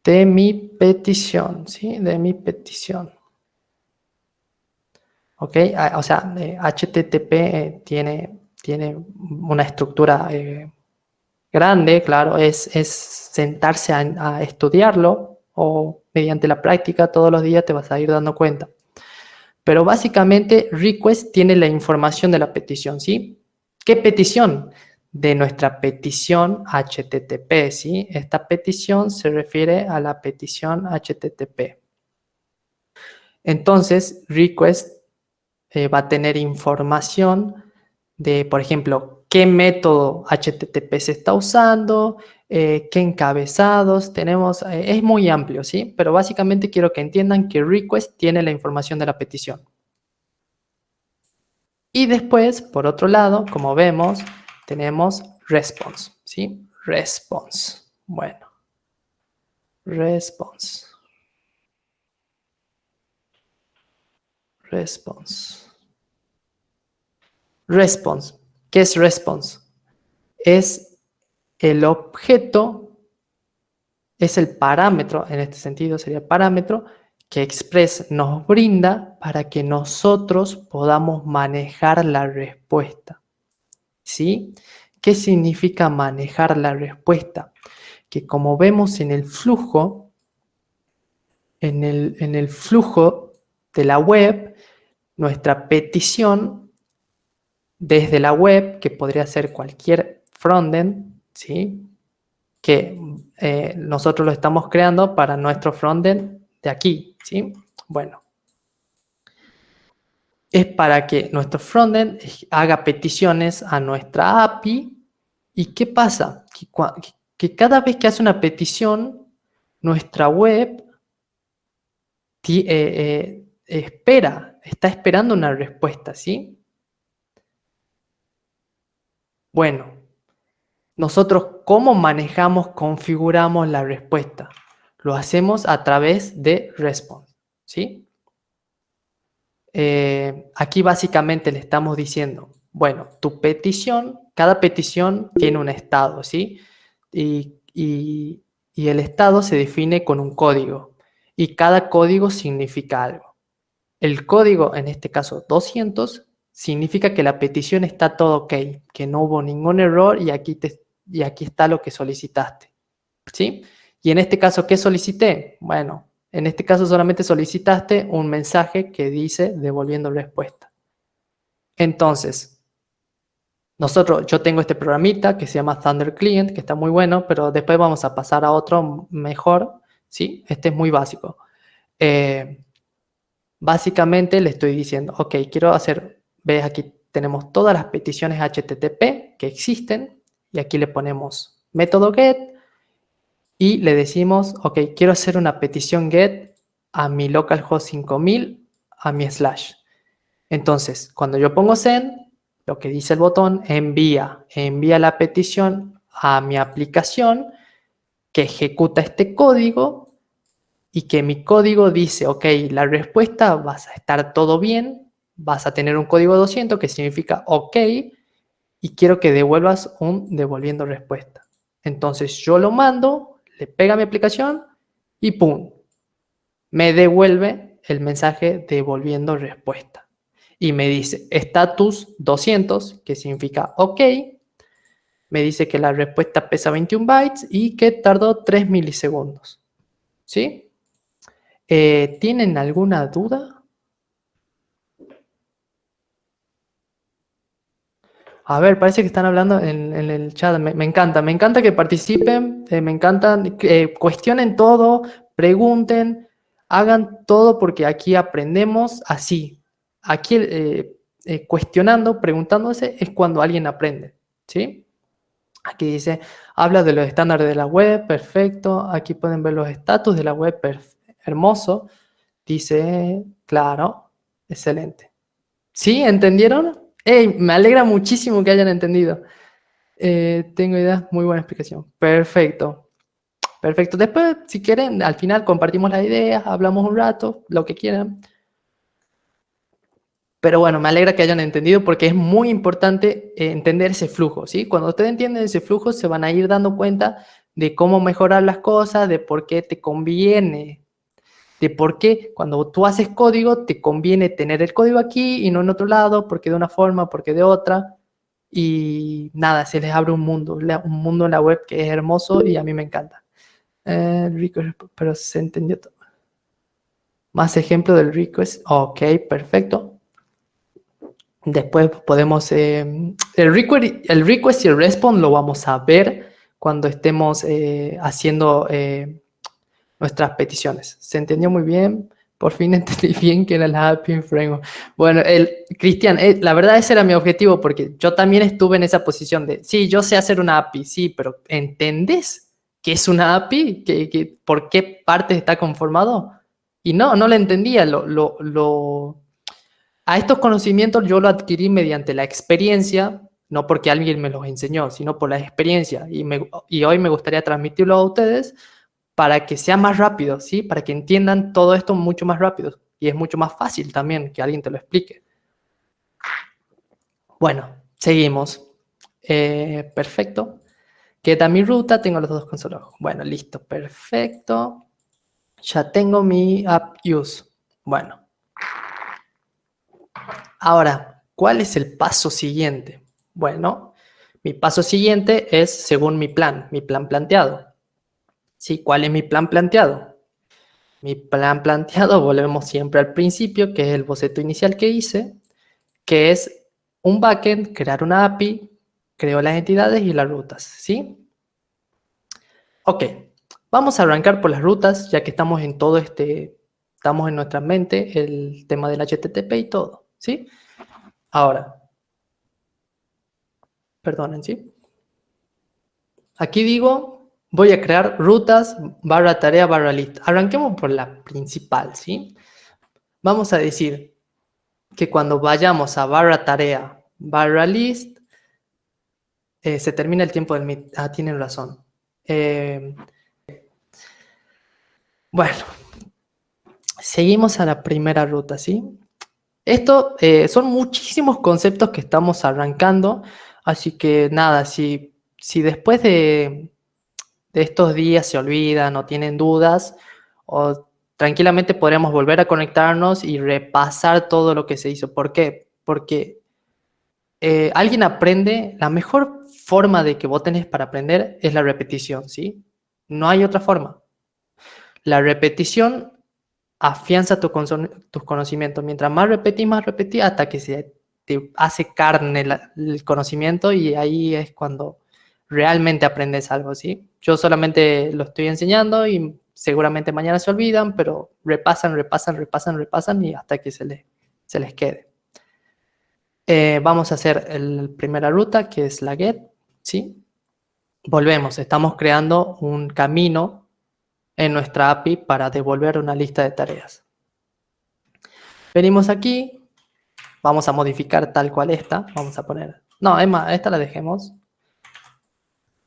de mi petición, ¿sí? De mi petición. ¿Ok? O sea, HTTP tiene una estructura grande, claro, es sentarse a estudiarlo o mediante la práctica todos los días te vas a ir dando cuenta. Pero básicamente request tiene la información de la petición, ¿sí? ¿Qué petición? De nuestra petición HTTP, ¿sí? Esta petición se refiere a la petición HTTP. Entonces, request va a tener información de, por ejemplo, qué método HTTP se está usando, qué encabezados tenemos. Es muy amplio, ¿sí? Pero básicamente quiero que entiendan que request tiene la información de la petición. Y después, por otro lado, como vemos, tenemos response, ¿sí? Response. Bueno, response. Response. Response. ¿Qué es response? Es el objeto, es el parámetro, en este sentido sería el parámetro, que Express nos brinda para que nosotros podamos manejar la respuesta. ¿Sí? ¿Qué significa manejar la respuesta? Que como vemos en el flujo, en el flujo de la web, nuestra petición desde la web, que podría ser cualquier frontend, ¿sí? Que nosotros lo estamos creando para nuestro frontend de aquí, ¿sí? Bueno, es para que nuestro frontend haga peticiones a nuestra API. ¿Y qué pasa? Que cada vez que hace una petición, nuestra web está esperando una respuesta, ¿sí? Bueno, nosotros, ¿cómo manejamos, configuramos la respuesta? Lo hacemos a través de response, ¿sí? Aquí básicamente le estamos diciendo, bueno, tu petición, cada petición tiene un estado, ¿sí? Y el estado se define con un código y cada código significa algo. El código, en este caso 200, significa que la petición está todo ok, que no hubo ningún error y aquí está lo que solicitaste, ¿sí? Y en este caso, ¿qué solicité? Bueno, en este caso solamente solicitaste un mensaje que dice devolviendo respuesta. Entonces, yo tengo este programita que se llama Thunder Client, que está muy bueno, pero después vamos a pasar a otro mejor, ¿sí? Este es muy básico. Básicamente le estoy diciendo, ok, quiero hacer, ves aquí tenemos todas las peticiones HTTP que existen y aquí le ponemos método get y le decimos, ok, quiero hacer una petición get a mi localhost 5000 a mi /. Entonces, cuando yo pongo send, lo que dice el botón, envía la petición a mi aplicación que ejecuta este código y que mi código dice, ok, la respuesta vas a estar todo bien, vas a tener un código 200 que significa ok, y quiero que devuelvas un devolviendo respuesta. Entonces yo lo mando, le pega a mi aplicación y ¡pum! Me devuelve el mensaje devolviendo respuesta. Y me dice status 200, que significa ok. Me dice que la respuesta pesa 21 bytes y que tardó 3 milisegundos. ¿Sí? ¿Tienen alguna duda? A ver, parece que están hablando en el chat. Me encanta que participen, me encantan, cuestionen todo, pregunten, hagan todo porque aquí aprendemos así. Aquí cuestionando, preguntándose es cuando alguien aprende, ¿sí? Aquí dice, habla de los estándares de la web, perfecto. Aquí pueden ver los estatus de la web, hermoso. Dice, claro, excelente. ¿Sí? ¿Entendieron? ¡Ey! Me alegra muchísimo que hayan entendido. Tengo idea, muy buena explicación. Perfecto. Perfecto. Después, si quieren, al final compartimos las ideas, hablamos un rato, lo que quieran. Pero bueno, me alegra que hayan entendido porque es muy importante entender ese flujo, ¿sí? Cuando ustedes entienden ese flujo, se van a ir dando cuenta de cómo mejorar las cosas, de por qué te conviene, de por qué cuando tú haces código te conviene tener el código aquí y no en otro lado, porque de una forma, porque de otra. Y nada, se les abre un mundo en la web que es hermoso y a mí me encanta. Pero se entendió todo. Más ejemplo del request. Ok, perfecto. Después podemos... el request y el response lo vamos a ver cuando estemos haciendo nuestras peticiones. ¿Se entendió muy bien? Por fin entendí bien que era la API Framework. Bueno, Cristian, la verdad ese era mi objetivo porque yo también estuve en esa posición de, sí, yo sé hacer una API, sí, pero ¿entendés qué es una API? ¿Por qué partes está conformado? Y no lo entendía. A estos conocimientos yo lo adquirí mediante la experiencia, no porque alguien me los enseñó, sino por la experiencia. Y hoy me gustaría transmitirlo a ustedes para que sea más rápido, ¿sí? Para que entiendan todo esto mucho más rápido. Y es mucho más fácil también que alguien te lo explique. Bueno, seguimos. Perfecto. Queda mi ruta, tengo los dos consolas. Bueno, listo, perfecto. Ya tengo mi app use. Bueno. Ahora, ¿cuál es el paso siguiente? Bueno, mi paso siguiente es según mi plan planteado. ¿Sí? ¿Cuál es mi plan planteado? Mi plan planteado, volvemos siempre al principio, que es el boceto inicial que hice, que es un backend, crear una API, creo las entidades y las rutas, ¿sí? Ok, vamos a arrancar por las rutas, ya que estamos en todo estamos en nuestra mente el tema del HTTP y todo, ¿sí? Ahora, perdonen, ¿sí? Aquí digo, voy a crear rutas barra tarea barra list. Arranquemos por la principal, ¿sí? Vamos a decir que cuando vayamos a barra tarea barra list, se termina el tiempo del meet. Ah, tienen razón. Bueno, seguimos a la primera ruta, ¿sí? Esto son muchísimos conceptos que estamos arrancando, así que nada, si después de estos días se olvidan o tienen dudas, o tranquilamente podríamos volver a conectarnos y repasar todo lo que se hizo. ¿Por qué? Porque alguien aprende, la mejor forma de que vos tenés para aprender es la repetición, ¿sí? No hay otra forma. La repetición afianza tus conocimientos. Mientras más repetís, hasta que se te hace carne el conocimiento y ahí es cuando realmente aprendes algo, ¿sí? Yo solamente lo estoy enseñando y seguramente mañana se olvidan, pero repasan y hasta que se les quede. Vamos a hacer la primera ruta, que es la get, ¿sí? Volvemos, estamos creando un camino en nuestra API para devolver una lista de tareas. Venimos aquí, vamos a modificar tal cual esta, vamos a poner, no, es más, esta la dejemos.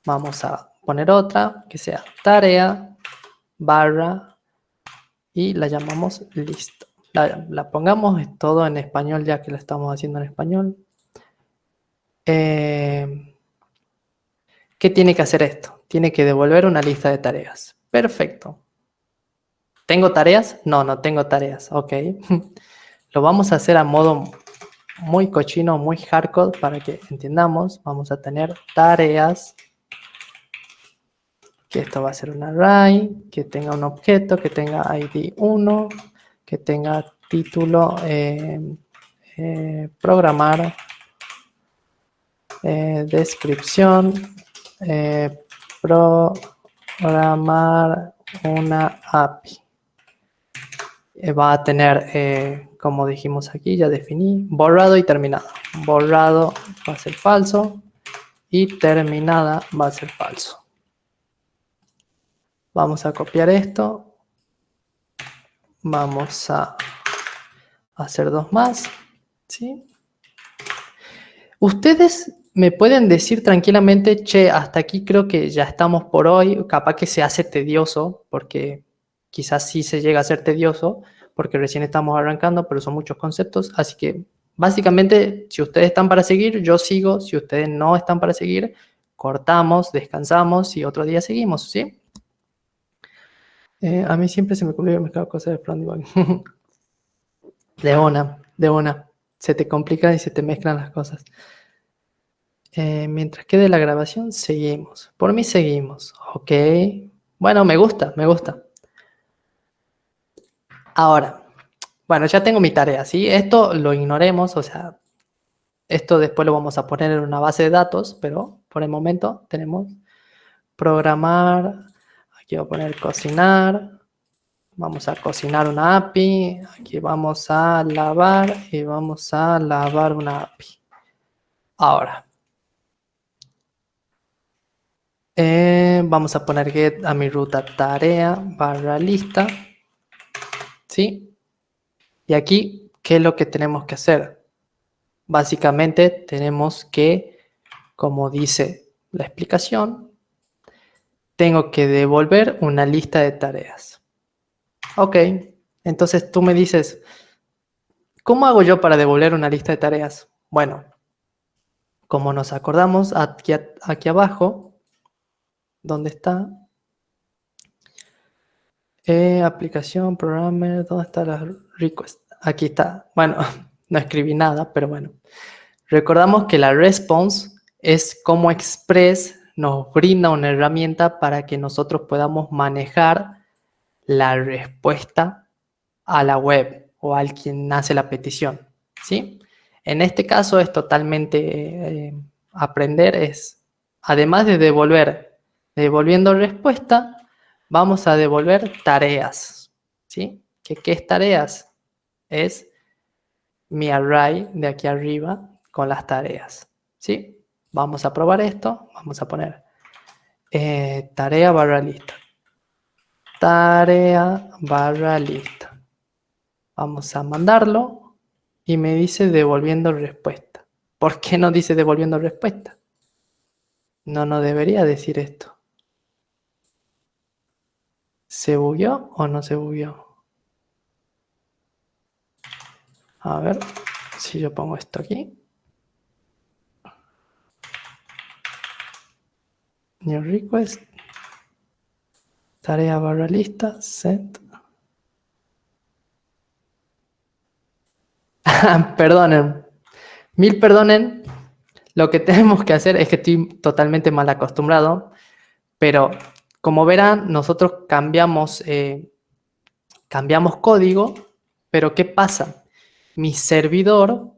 Vamos a poner otra que sea tarea barra y la llamamos listo. La pongamos todo en español ya que lo estamos haciendo en español. ¿Qué tiene que hacer esto? Tiene que devolver una lista de tareas. Perfecto. ¿Tengo tareas? No, no tengo tareas. Ok. Lo vamos a hacer a modo muy cochino, muy hardcore para que entendamos. Vamos a tener tareas. Que esto va a ser un array, que tenga un objeto, que tenga ID 1, que tenga título programar, descripción, programar una API. Va a tener, como dijimos aquí, ya definí, borrado y terminado. Borrado va a ser falso y terminada va a ser falso. Vamos a copiar esto. Vamos a hacer dos más. ¿Sí? Ustedes me pueden decir tranquilamente, che, hasta aquí creo que ya estamos por hoy. Capaz que se hace tedioso, porque quizás sí se llega a ser tedioso, porque recién estamos arrancando, pero son muchos conceptos. Así que básicamente, si ustedes están para seguir, yo sigo. Si ustedes no están para seguir, cortamos, descansamos y otro día seguimos, ¿sí? A mí siempre se me ocurrió mezclar cosas de Front Debug. De una. Se te complica y se te mezclan las cosas. Mientras quede la grabación, seguimos. Por mí seguimos. Ok. Bueno, me gusta. Ahora, bueno, ya tengo mi tarea, ¿sí? Esto lo ignoremos, o sea, esto después lo vamos a poner en una base de datos, pero por el momento tenemos programar. Aquí voy a poner cocinar. Vamos a cocinar una API. Aquí vamos a lavar y vamos a lavar una API. Ahora, vamos a poner get a mi ruta tarea barra lista. ¿Sí? Y aquí, ¿qué es lo que tenemos que hacer? Básicamente tenemos que, como dice la explicación, tengo que devolver una lista de tareas. Ok, entonces tú me dices, ¿cómo hago yo para devolver una lista de tareas? Bueno, como nos acordamos, aquí abajo, ¿dónde está? Aplicación, programmer, ¿dónde está la request? Aquí está. Bueno, no escribí nada, pero bueno. Recordamos que la response es como Express nos brinda una herramienta para que nosotros podamos manejar la respuesta a la web o al quien hace la petición, ¿sí? En este caso es totalmente aprender, es además de devolviendo respuesta, vamos a devolver tareas, ¿sí? ¿Qué es tareas? Es mi array de aquí arriba con las tareas, ¿sí? Vamos a probar esto, vamos a poner tarea barra lista. Tarea barra lista. Vamos a mandarlo y me dice devolviendo respuesta. ¿Por qué no dice devolviendo respuesta? No debería decir esto. ¿Se bugueó o no se bugueó? A ver si yo pongo esto aquí. New request. Tarea barra lista. Set. Perdonen. Mil perdonen. Lo que tenemos que hacer es que estoy totalmente mal acostumbrado. Pero como verán, nosotros cambiamos código. Pero ¿qué pasa? Mi servidor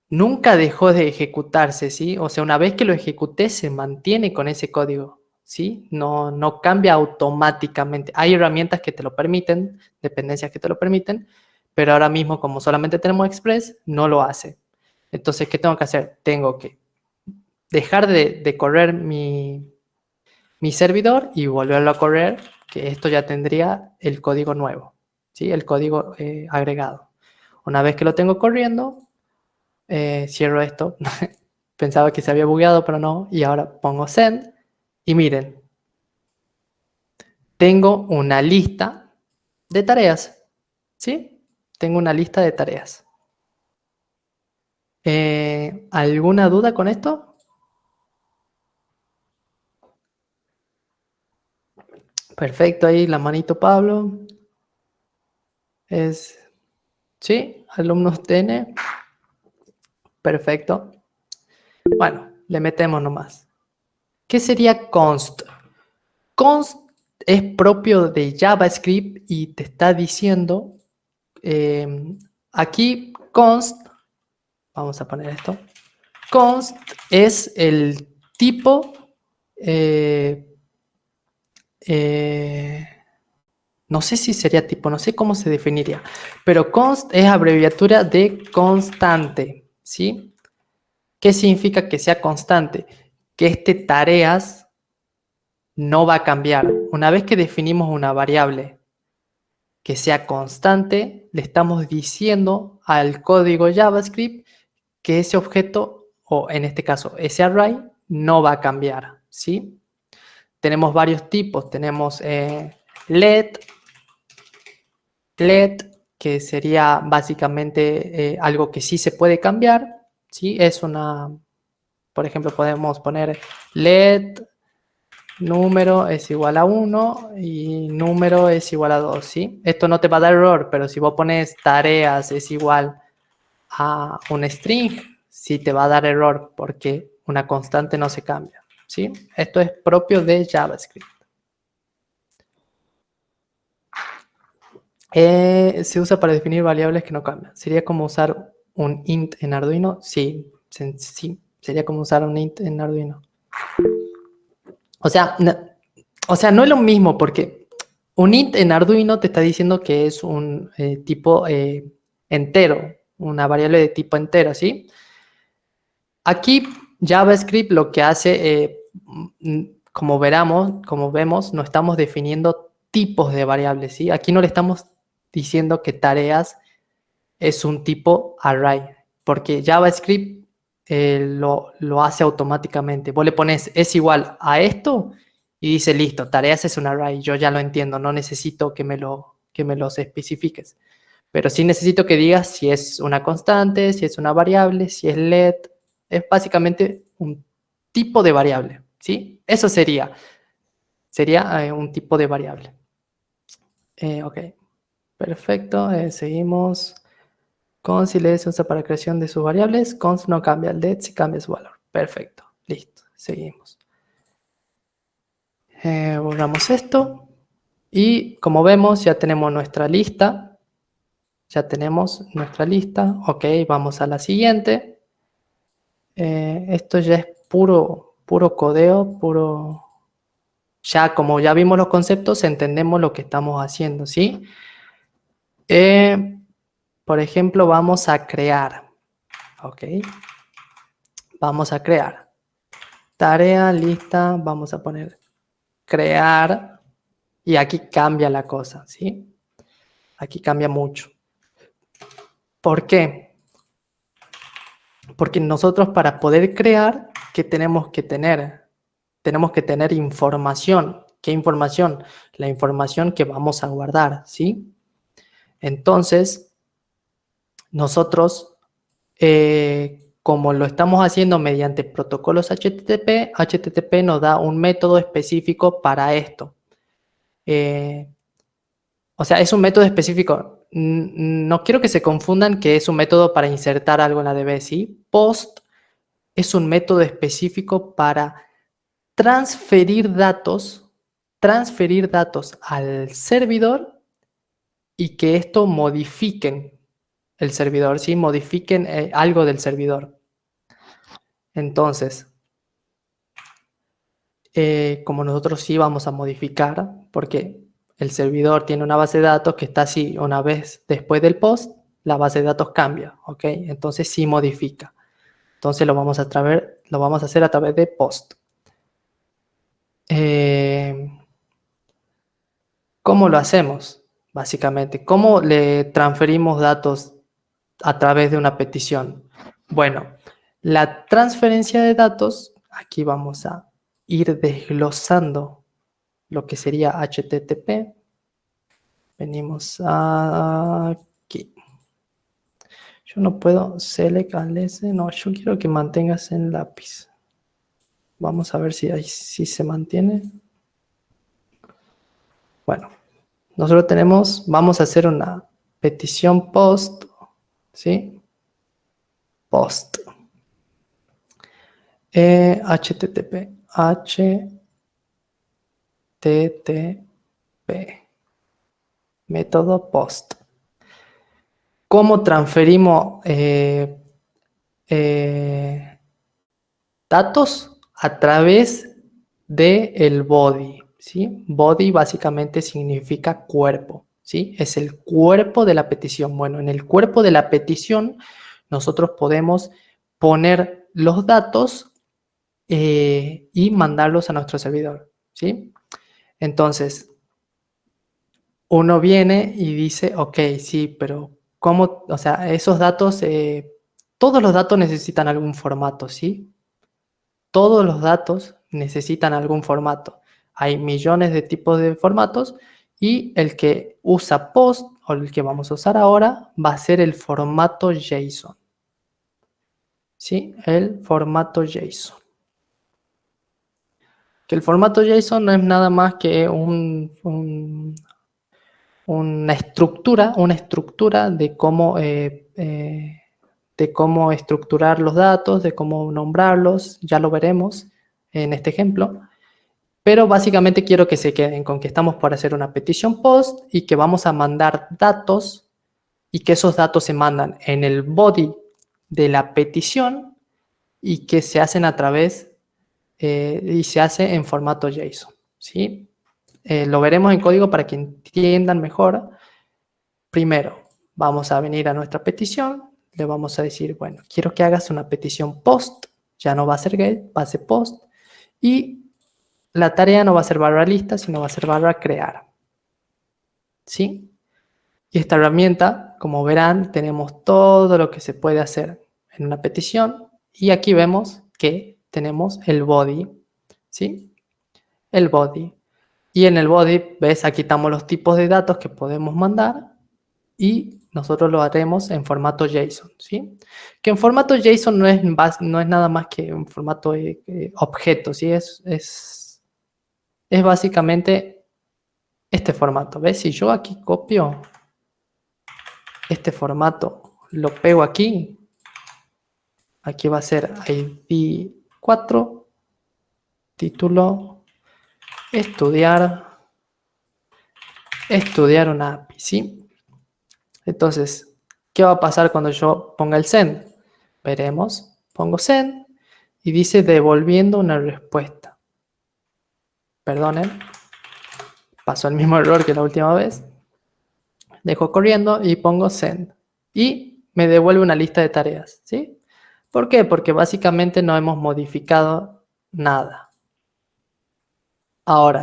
nunca dejó de ejecutarse, ¿sí? O sea, una vez que lo ejecuté, se mantiene con ese código, ¿sí? No cambia automáticamente. Hay herramientas que te lo permiten, dependencias que te lo permiten, pero ahora mismo, como solamente tenemos Express, no lo hace. Entonces, ¿qué tengo que hacer? Tengo que dejar de correr mi servidor y volverlo a correr, que esto ya tendría el código nuevo, ¿sí? El código agregado. Una vez que lo tengo corriendo, cierro esto. Pensaba que se había bugueado, pero no. Y ahora pongo send. Y miren, tengo una lista de tareas, ¿sí? Tengo una lista de tareas. ¿Alguna duda con esto? Perfecto, ahí la manito Pablo. ¿Sí? Alumnos TN. Perfecto. Bueno, le metemos nomás. ¿Qué sería const? Const es propio de JavaScript y te está diciendo, aquí const, vamos a poner esto, const es el tipo, no sé si sería tipo, no sé cómo se definiría, pero const es abreviatura de constante, ¿sí? ¿Qué significa que sea constante? Que tareas no va a cambiar. Una vez que definimos una variable que sea constante, le estamos diciendo al código JavaScript que ese objeto, o en este caso ese array, no va a cambiar, ¿sí? Tenemos varios tipos. Tenemos let, que sería básicamente algo que sí se puede cambiar, ¿sí? Es una, por ejemplo, podemos poner let número es igual a 1 y número es igual a 2, ¿sí? Esto no te va a dar error, pero si vos pones tareas es igual a un string, sí te va a dar error porque una constante no se cambia, ¿sí? Esto es propio de JavaScript. Se usa para definir variables que no cambian. ¿Sería como usar un int en Arduino? Sí, sí, sería como usar un int en Arduino. O sea, no es lo mismo porque un int en Arduino te está diciendo que es un tipo entero, una variable de tipo entero, ¿sí? Aquí JavaScript lo que hace, como vemos, no estamos definiendo tipos de variables, ¿sí? Aquí no le estamos diciendo que tareas es un tipo array, porque JavaScript lo hace automáticamente. Vos le pones es igual a esto y dice listo, tareas es un array, yo ya lo entiendo, no necesito que me los especifiques. Pero sí necesito que digas si es una constante, si es una variable, si es let. Es básicamente un tipo de variable, ¿sí? Eso sería un tipo de variable. Ok, perfecto. Seguimos. Const y let se usa para creación de sus variables. Const no cambia, let sí cambia su valor. Perfecto, listo. Seguimos. Borramos esto. Y como vemos, ya tenemos nuestra lista. Ok, vamos a la siguiente. Esto ya es puro codeo, ya como ya vimos los conceptos, entendemos lo que estamos haciendo, ¿sí? Por ejemplo, vamos a crear, ¿ok? Vamos a crear. Tarea, lista, vamos a poner crear y aquí cambia la cosa, ¿sí? Aquí cambia mucho. ¿Por qué? Porque nosotros para poder crear, ¿qué tenemos que tener? Tenemos que tener información. ¿Qué información? La información que vamos a guardar, ¿sí? Entonces, nosotros, como lo estamos haciendo mediante protocolos HTTP nos da un método específico para esto. O sea, es un método específico. No quiero que se confundan que es un método para insertar algo en la DB, ¿sí? Post es un método específico para transferir datos al servidor y que esto modifiquen el servidor, ¿sí? Modifiquen algo del servidor. Entonces, como nosotros sí vamos a modificar, porque el servidor tiene una base de datos que está así, una vez después del post, la base de datos cambia, ¿ok? Entonces sí modifica. Entonces lo vamos a hacer a través de post. ¿Cómo lo hacemos? Básicamente, ¿cómo le transferimos datos a través de una petición? Bueno, la transferencia de datos, aquí vamos a ir desglosando lo que sería HTTP. Venimos aquí. Yo no puedo select unless, no, yo quiero que mantengas en lápiz. Vamos a ver si ahí sí se mantiene. Bueno, nosotros tenemos, vamos a hacer una petición post, ¿sí? Post. HTTP. Método post. ¿Cómo transferimos datos? A través del body, ¿sí? Body básicamente significa cuerpo, ¿sí? Es el cuerpo de la petición. Bueno, en el cuerpo de la petición nosotros podemos poner los datos y mandarlos a nuestro servidor, ¿sí? Entonces, uno viene y dice, ok, sí, pero ¿cómo? O sea, esos datos, todos los datos necesitan algún formato, ¿sí? Todos los datos necesitan algún formato. Hay millones de tipos de formatos y el que usa POST o el que vamos a usar ahora va a ser el formato JSON. ¿Sí? El formato JSON. Que el formato JSON no es nada más que una estructura de cómo estructurar los datos, de cómo nombrarlos, ya lo veremos en este ejemplo. Pero básicamente quiero que se queden con que estamos por hacer una petición post y que vamos a mandar datos y que esos datos se mandan en el body de la petición y que se hacen a través y se hace en formato JSON, ¿sí? Lo veremos en código para que entiendan mejor. Primero, vamos a venir a nuestra petición, le vamos a decir, bueno, quiero que hagas una petición post, ya no va a ser get, va a ser post, y la tarea no va a ser barra lista, sino va a ser barra crear, ¿sí? Y esta herramienta, como verán, tenemos todo lo que se puede hacer en una petición, y aquí vemos que tenemos el body, ¿sí? El body. Y en el body, ves, aquí estamos los tipos de datos que podemos mandar y nosotros lo haremos en formato JSON, ¿sí? Que en formato JSON no es nada más que un formato objeto, ¿sí? Es básicamente este formato, ¿ves? Si yo aquí copio este formato, lo pego aquí va a ser ID 4, título, estudiar una API, ¿sí? Entonces, ¿qué va a pasar cuando yo ponga el send? Veremos, pongo send y dice devolviendo una respuesta. Perdonen, pasó el mismo error que la última vez. Dejo corriendo y pongo send. Y me devuelve una lista de tareas, ¿sí? ¿Por qué? Porque básicamente no hemos modificado nada. Ahora,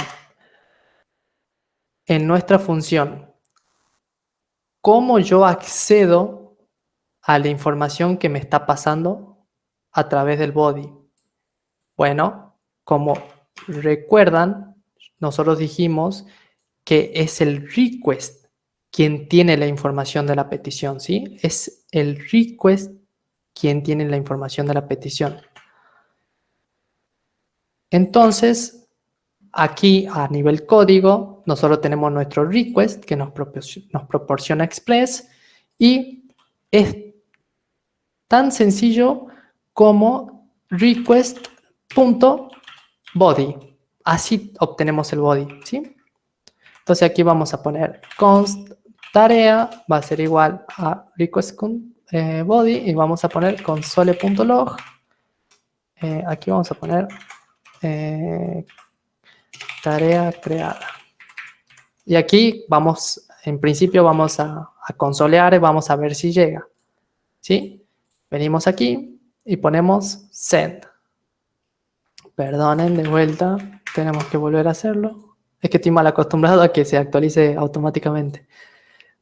en nuestra función, ¿cómo yo accedo a la información que me está pasando a través del body? Bueno, como recuerdan, nosotros dijimos que es el request quien tiene la información de la petición, ¿sí? Es el request quien tiene la información de la petición. Entonces, aquí a nivel código, nosotros tenemos nuestro request que nos proporciona Express y es tan sencillo como request.body. Así obtenemos el body, ¿sí? Entonces aquí vamos a poner const tarea, va a ser igual a request body y vamos a poner console.log. Aquí vamos a poner tarea creada. Y aquí vamos, en principio vamos a consolear y vamos a ver si llega, ¿sí? Venimos aquí y ponemos send. Perdonen, de vuelta, tenemos que volver a hacerlo. Es que estoy mal acostumbrado a que se actualice automáticamente.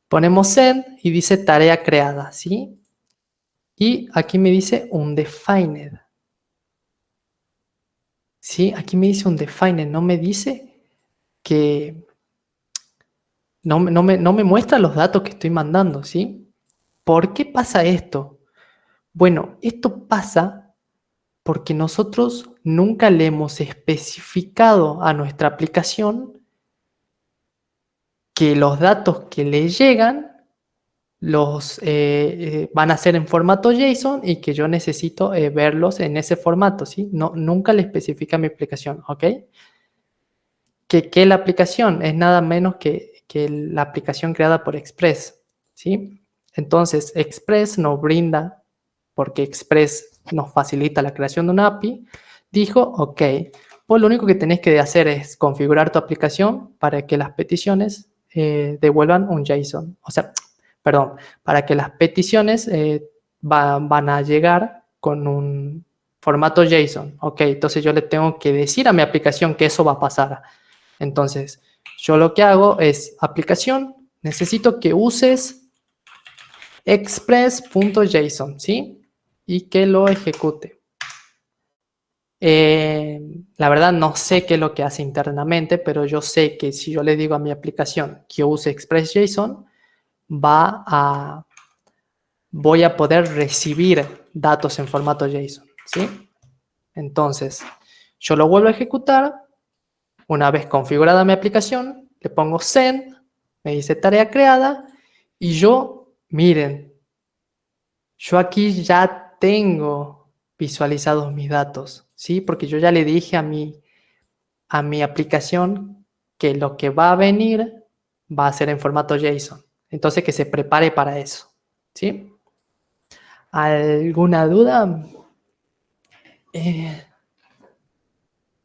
Ponemos send y dice tarea creada, ¿sí? Y aquí me dice undefined. ¿Sí? Aquí me dice undefined, no me dice que no me muestra los datos que estoy mandando, ¿sí? ¿Por qué pasa esto? Bueno, esto pasa porque nosotros nunca le hemos especificado a nuestra aplicación que los datos que le llegan los van a ser en formato JSON y que yo necesito verlos en ese formato, ¿sí? No, nunca le especifica mi aplicación, ¿ok? Que la aplicación es nada menos que la aplicación creada por Express, ¿sí? Entonces, Express nos brinda, porque Express nos facilita la creación de una API, dijo, ok, pues lo único que tenés que hacer es configurar tu aplicación para que las peticiones devuelvan un JSON. O sea, perdón, para que las peticiones van a llegar con un formato JSON. Ok, entonces yo le tengo que decir a mi aplicación que eso va a pasar. Entonces, yo lo que hago es, aplicación, necesito que uses express.json, ¿sí? Y que lo ejecute. La verdad no sé qué es lo que hace internamente, pero yo sé que si yo le digo a mi aplicación que use express.json, voy a poder recibir datos en formato JSON, ¿sí? Entonces, yo lo vuelvo a ejecutar. Una vez configurada mi aplicación, le pongo send, me dice tarea creada y yo, miren, yo aquí ya tengo visualizados mis datos, ¿sí? Porque yo ya le dije a mi aplicación que lo que va a venir va a ser en formato JSON. Entonces que se prepare para eso, ¿sí? ¿Alguna duda?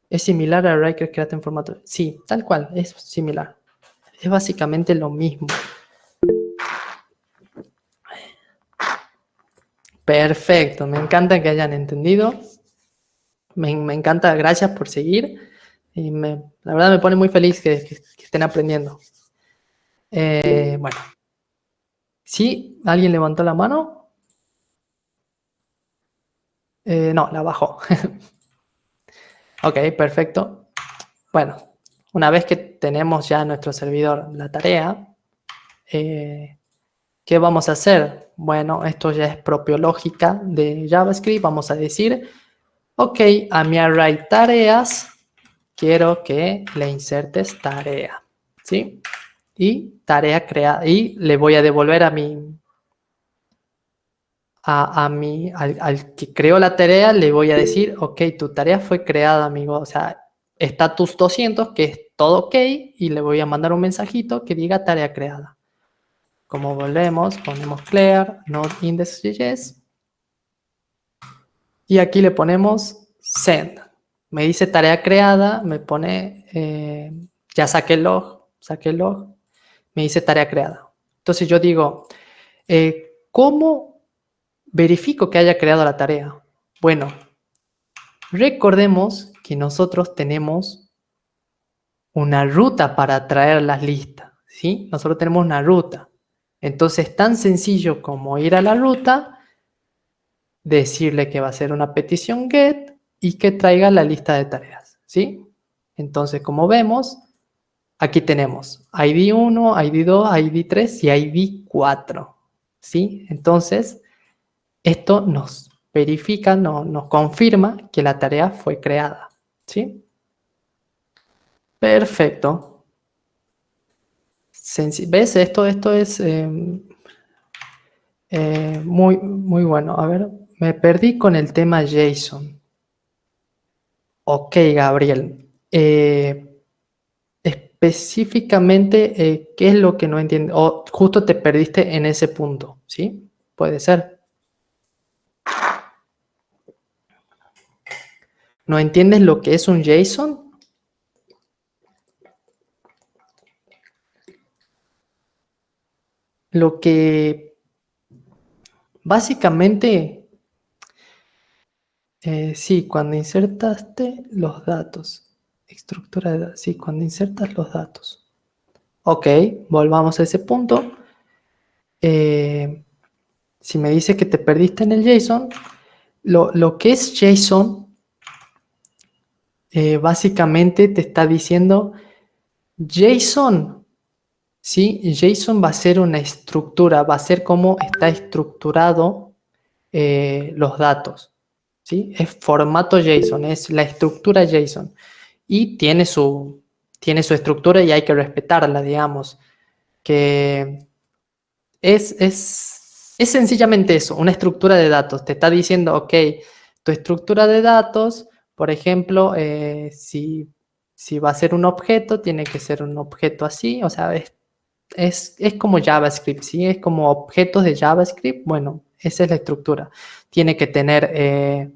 ¿Es similar a Array que create en formato? Sí, tal cual, es similar. Es básicamente lo mismo. Perfecto, me encanta que hayan entendido. Me encanta, gracias por seguir. Y la verdad me pone muy feliz que estén aprendiendo. Bueno, ¿sí? ¿Alguien levantó la mano? No, la bajó. Ok, perfecto. Bueno, una vez que tenemos ya en nuestro servidor la tarea, ¿qué vamos a hacer? Bueno, esto ya es propio lógica de JavaScript. Vamos a decir, ok, a mi array tareas, quiero que le insertes tarea, ¿sí? Y tarea creada, y le voy a devolver al que creó la tarea, le voy a decir, ok, tu tarea fue creada, amigo. O sea, status 200, que es todo ok, y le voy a mandar un mensajito que diga tarea creada. Como volvemos, ponemos clear, node index.js, y aquí le ponemos send. Me dice tarea creada, me pone, ya saqué el log, me dice tarea creada. Entonces yo digo, ¿cómo verifico que haya creado la tarea? Bueno, recordemos que nosotros tenemos una ruta para traer las listas, ¿sí? Nosotros tenemos una ruta. Entonces, tan sencillo como ir a la ruta, decirle que va a ser una petición get y que traiga la lista de tareas, ¿sí? Entonces, como vemos, aquí tenemos ID 1, ID 2, ID 3 y ID 4, ¿sí? Entonces, esto nos verifica, nos confirma que la tarea fue creada, ¿sí? Perfecto. ¿Ves? Esto es muy, muy bueno. A ver, me perdí con el tema JSON. Ok, Gabriel. Específicamente, ¿qué es lo que no entiendes? O justo te perdiste en ese punto, ¿sí? Puede ser. ¿No entiendes lo que es un JSON? Lo que básicamente, sí, cuando insertaste los datos, estructura de datos, sí, cuando insertas los datos. Ok, volvamos a ese punto. Si me dice que te perdiste en el JSON, lo que es JSON, básicamente te está diciendo, JSON ¿sí? JSON va a ser una estructura, va a ser cómo está estructurado los datos, ¿sí? Es formato JSON, es la estructura JSON y tiene su estructura y hay que respetarla, digamos, que es sencillamente eso, una estructura de datos. Te está diciendo, ok, tu estructura de datos, por ejemplo, si va a ser un objeto, tiene que ser un objeto así, o sea, es como JavaScript, ¿sí? Es como objetos de JavaScript. Bueno, esa es la estructura. Tiene que tener,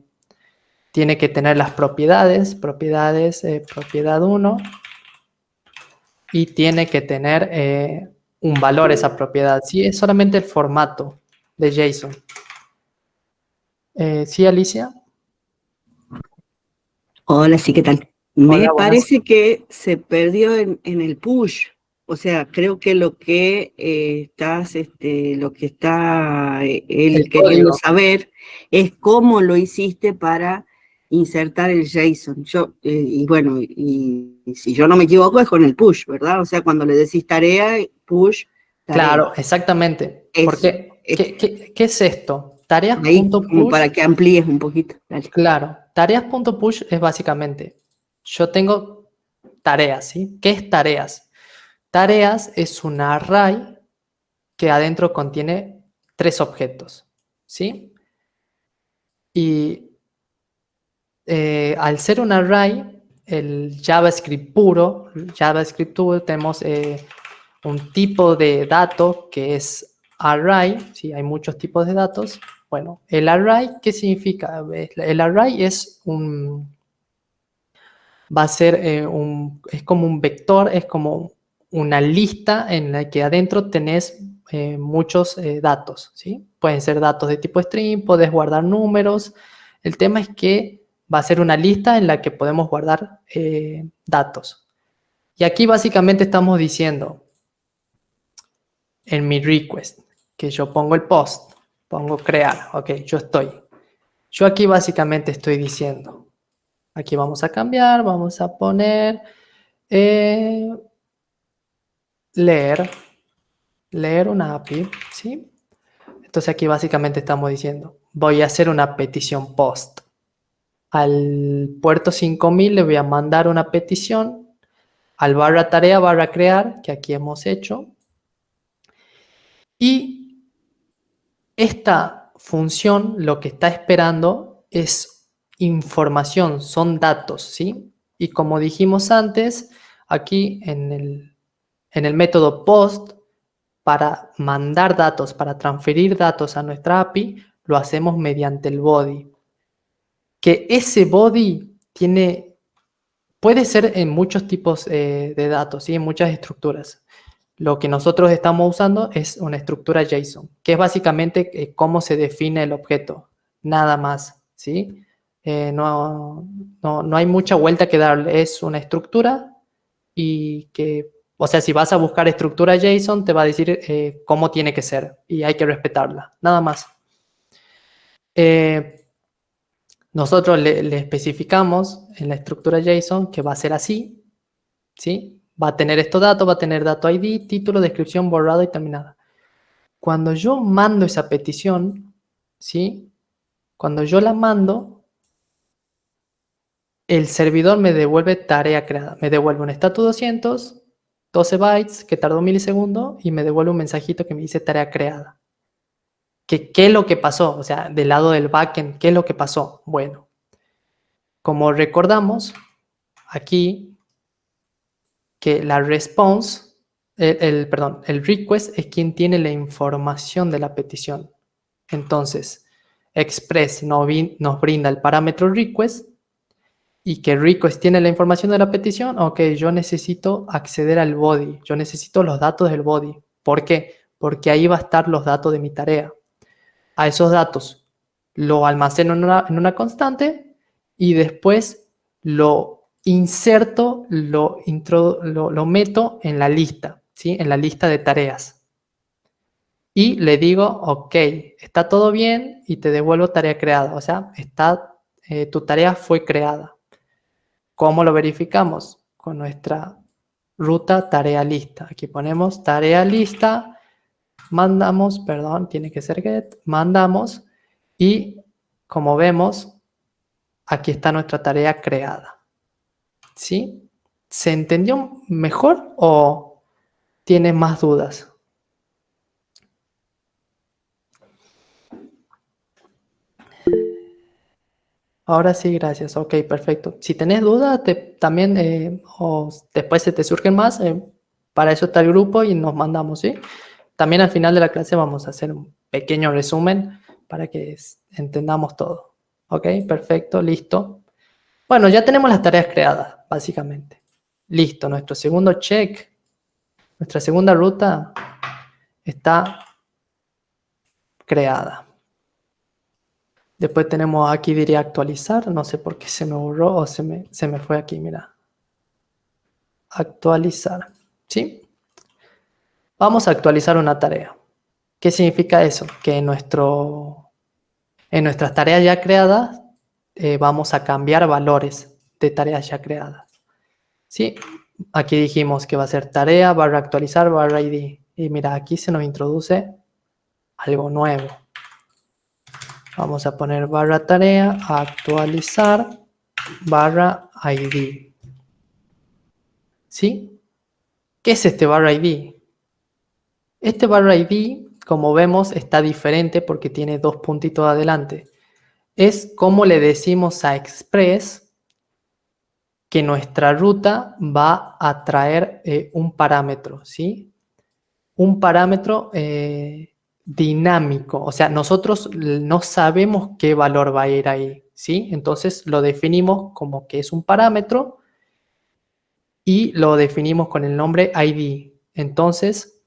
tiene que tener las propiedades, propiedad 1, y tiene que tener un valor esa propiedad. Sí, es solamente el formato de JSON. ¿Sí, Alicia? Hola, sí, ¿qué tal? Hola, Me buenas. parece que se perdió en el push. O sea, creo que lo que lo que está El él queriendo código. saber es cómo lo hiciste para insertar el JSON. Y bueno, y si yo no me equivoco es con el push, ¿verdad? O sea, cuando le decís tarea, push, tarea. Claro, exactamente. Eso. Porque, ¿qué es esto? Ahí como Tareas.push. para que amplíes un poquito. Dale. Claro, tareas.push es básicamente, yo tengo tareas, ¿sí? ¿Qué es tareas? Tareas es un array que adentro contiene 3 objetos, ¿sí? Y al ser un array, el JavaScript puro, tenemos un tipo de dato que es array, ¿sí? Hay muchos tipos de datos. Bueno, el array, ¿qué significa? El array va a ser es como un vector, es como una lista en la que adentro tenés muchos datos, ¿sí? Pueden ser datos de tipo string, podés guardar números. El tema es que va a ser una lista en la que podemos guardar datos. Y aquí básicamente estamos diciendo en mi request que yo pongo el post, pongo crear, ok, yo estoy. Yo aquí básicamente estoy diciendo, aquí vamos a cambiar, vamos a poner eh, leer una API, ¿sí? Entonces aquí básicamente estamos diciendo, voy a hacer una petición post. Al puerto 5000 le voy a mandar una petición al barra tarea barra crear, que aquí hemos hecho. Y esta función lo que está esperando es información, son datos, ¿sí? Y como dijimos antes, aquí en el método post, para mandar datos, para transferir datos a nuestra API, lo hacemos mediante el body. Que ese body puede ser en muchos tipos de datos, ¿sí? En muchas estructuras. Lo que nosotros estamos usando es una estructura JSON, que es básicamente cómo se define el objeto, nada más, ¿sí? No hay mucha vuelta que darle, es una estructura y que, o sea, si vas a buscar estructura JSON, te va a decir cómo tiene que ser y hay que respetarla, nada más. Nosotros le especificamos en la estructura JSON que va a ser así, ¿sí? Va a tener estos datos, va a tener dato ID, título, descripción, borrado y terminada. Cuando yo mando esa petición, ¿sí? Cuando yo la mando, el servidor me devuelve tarea creada. Me devuelve un status 200, 12 bytes, que tardó un milisegundo, y me devuelve un mensajito que me dice tarea creada. ¿Qué es lo que pasó? O sea, del lado del backend, ¿qué es lo que pasó? Bueno, como recordamos, aquí que la response, perdón, el request es quien tiene la información de la petición. Entonces, Express nos brinda el parámetro request y que request tiene la información de la petición. Ok, yo necesito acceder al body, yo necesito los datos del body. ¿Por qué? Porque ahí va a estar los datos de mi tarea. A esos datos lo almaceno en una constante y después lo inserto, lo meto en la lista, ¿sí? En la lista de tareas. Y le digo, ok, está todo bien y te devuelvo tarea creada. O sea, tu tarea fue creada. ¿Cómo lo verificamos? Con nuestra ruta tarea lista. Aquí ponemos tarea lista, mandamos, perdón, tiene que ser get, mandamos y como vemos, aquí está nuestra tarea creada. ¿Sí? ¿Se entendió mejor o tiene más dudas? Ahora sí, gracias. Ok, perfecto. Si tenés dudas, también o después se te surgen más, para eso está el grupo y nos mandamos, ¿sí? También al final de la clase vamos a hacer un pequeño resumen para que entendamos todo. Ok, perfecto, listo. Bueno, ya tenemos las tareas creadas, básicamente. Listo, nuestro segundo check, nuestra segunda ruta está creada. Después tenemos aquí, diría actualizar, no sé por qué se me borró o se me fue aquí, mira. Actualizar, ¿sí? Vamos a actualizar una tarea. ¿Qué significa eso? Que en nuestras tareas ya creadas vamos a cambiar valores de tareas ya creadas, ¿sí? Aquí dijimos que va a ser tarea barra actualizar barra ID. Y mira, aquí se nos introduce algo nuevo. Vamos a poner barra tarea actualizar barra ID. ¿Sí? ¿Qué es este barra ID? Este barra ID, como vemos, está diferente porque tiene dos puntitos adelante. Es como le decimos a Express que nuestra ruta va a traer un parámetro, ¿sí? Un parámetro dinámico. O sea, nosotros no sabemos qué valor va a ir ahí, ¿sí? Entonces lo definimos como que es un parámetro y lo definimos con el nombre ID. Entonces,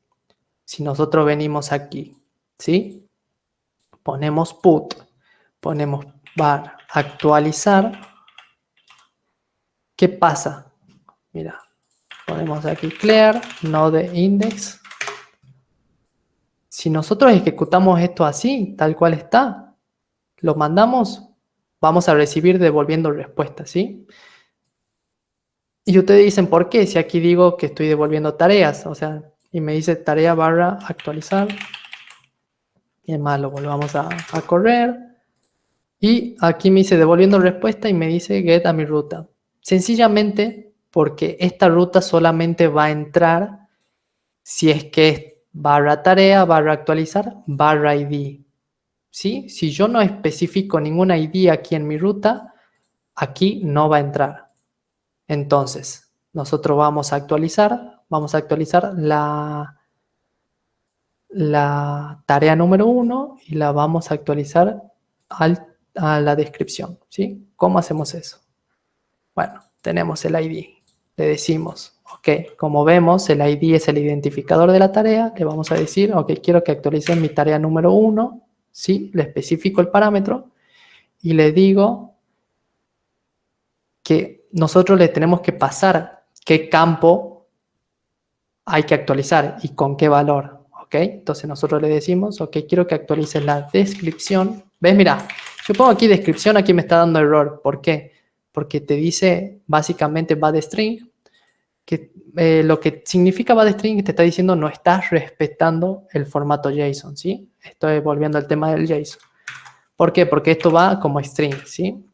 si nosotros venimos aquí, ¿sí? Ponemos put, ponemos var actualizar. ¿Qué pasa? Mira, ponemos aquí clear, node index. Si nosotros ejecutamos esto así, tal cual está, lo mandamos, vamos a recibir devolviendo respuesta, ¿sí? Y ustedes dicen, ¿por qué? Si aquí digo que estoy devolviendo tareas, o sea, y me dice tarea barra actualizar. Y además lo volvamos a correr. Y aquí me dice devolviendo respuesta y me dice get a mi ruta. Sencillamente porque esta ruta solamente va a entrar si es que es barra tarea, barra actualizar, barra ID. ¿Sí? Si yo no especifico ninguna ID aquí en mi ruta, aquí no va a entrar. Entonces, nosotros vamos a actualizar la tarea número 1 y la vamos a actualizar a la descripción, ¿sí? ¿Cómo hacemos eso? Bueno, tenemos el ID, le decimos, ok, como vemos, el ID es el identificador de la tarea, le vamos a decir, ok, quiero que actualicen mi tarea número 1, ¿sí? Le especifico el parámetro y le digo que nosotros le tenemos que pasar qué campo hay que actualizar y con qué valor, ¿ok? Entonces nosotros le decimos, ok, quiero que actualices la descripción. ¿Ves? Mira, yo pongo aquí descripción, aquí me está dando error. ¿Por qué? Porque te dice básicamente bad_string, que lo que significa bad_string te está diciendo no estás respetando el formato JSON, ¿sí? Estoy volviendo al tema del JSON. ¿Por qué? Porque esto va como string, ¿sí?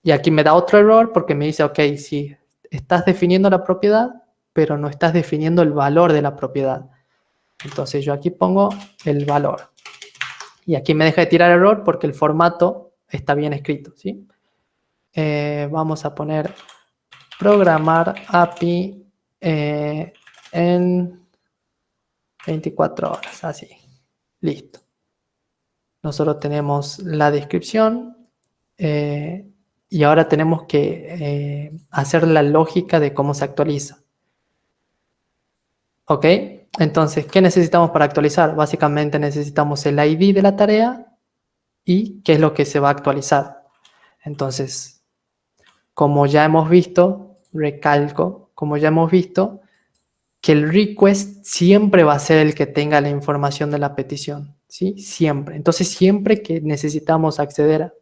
Y aquí me da otro error porque me dice, ok, sí, estás definiendo la propiedad, pero no estás definiendo el valor de la propiedad. Entonces yo aquí pongo el valor. Y aquí me deja de tirar error porque el formato está bien escrito, ¿sí? Vamos a poner programar API en 24 horas, así. Listo. Nosotros tenemos la descripción y ahora tenemos que hacer la lógica de cómo se actualiza. ¿Ok? Entonces, ¿qué necesitamos para actualizar? Básicamente necesitamos el ID de la tarea y qué es lo que se va a actualizar. Entonces, como ya hemos visto, recalco, como ya hemos visto, que el request siempre va a ser el que tenga la información de la petición, ¿sí? Siempre. Entonces, siempre que necesitamos acceder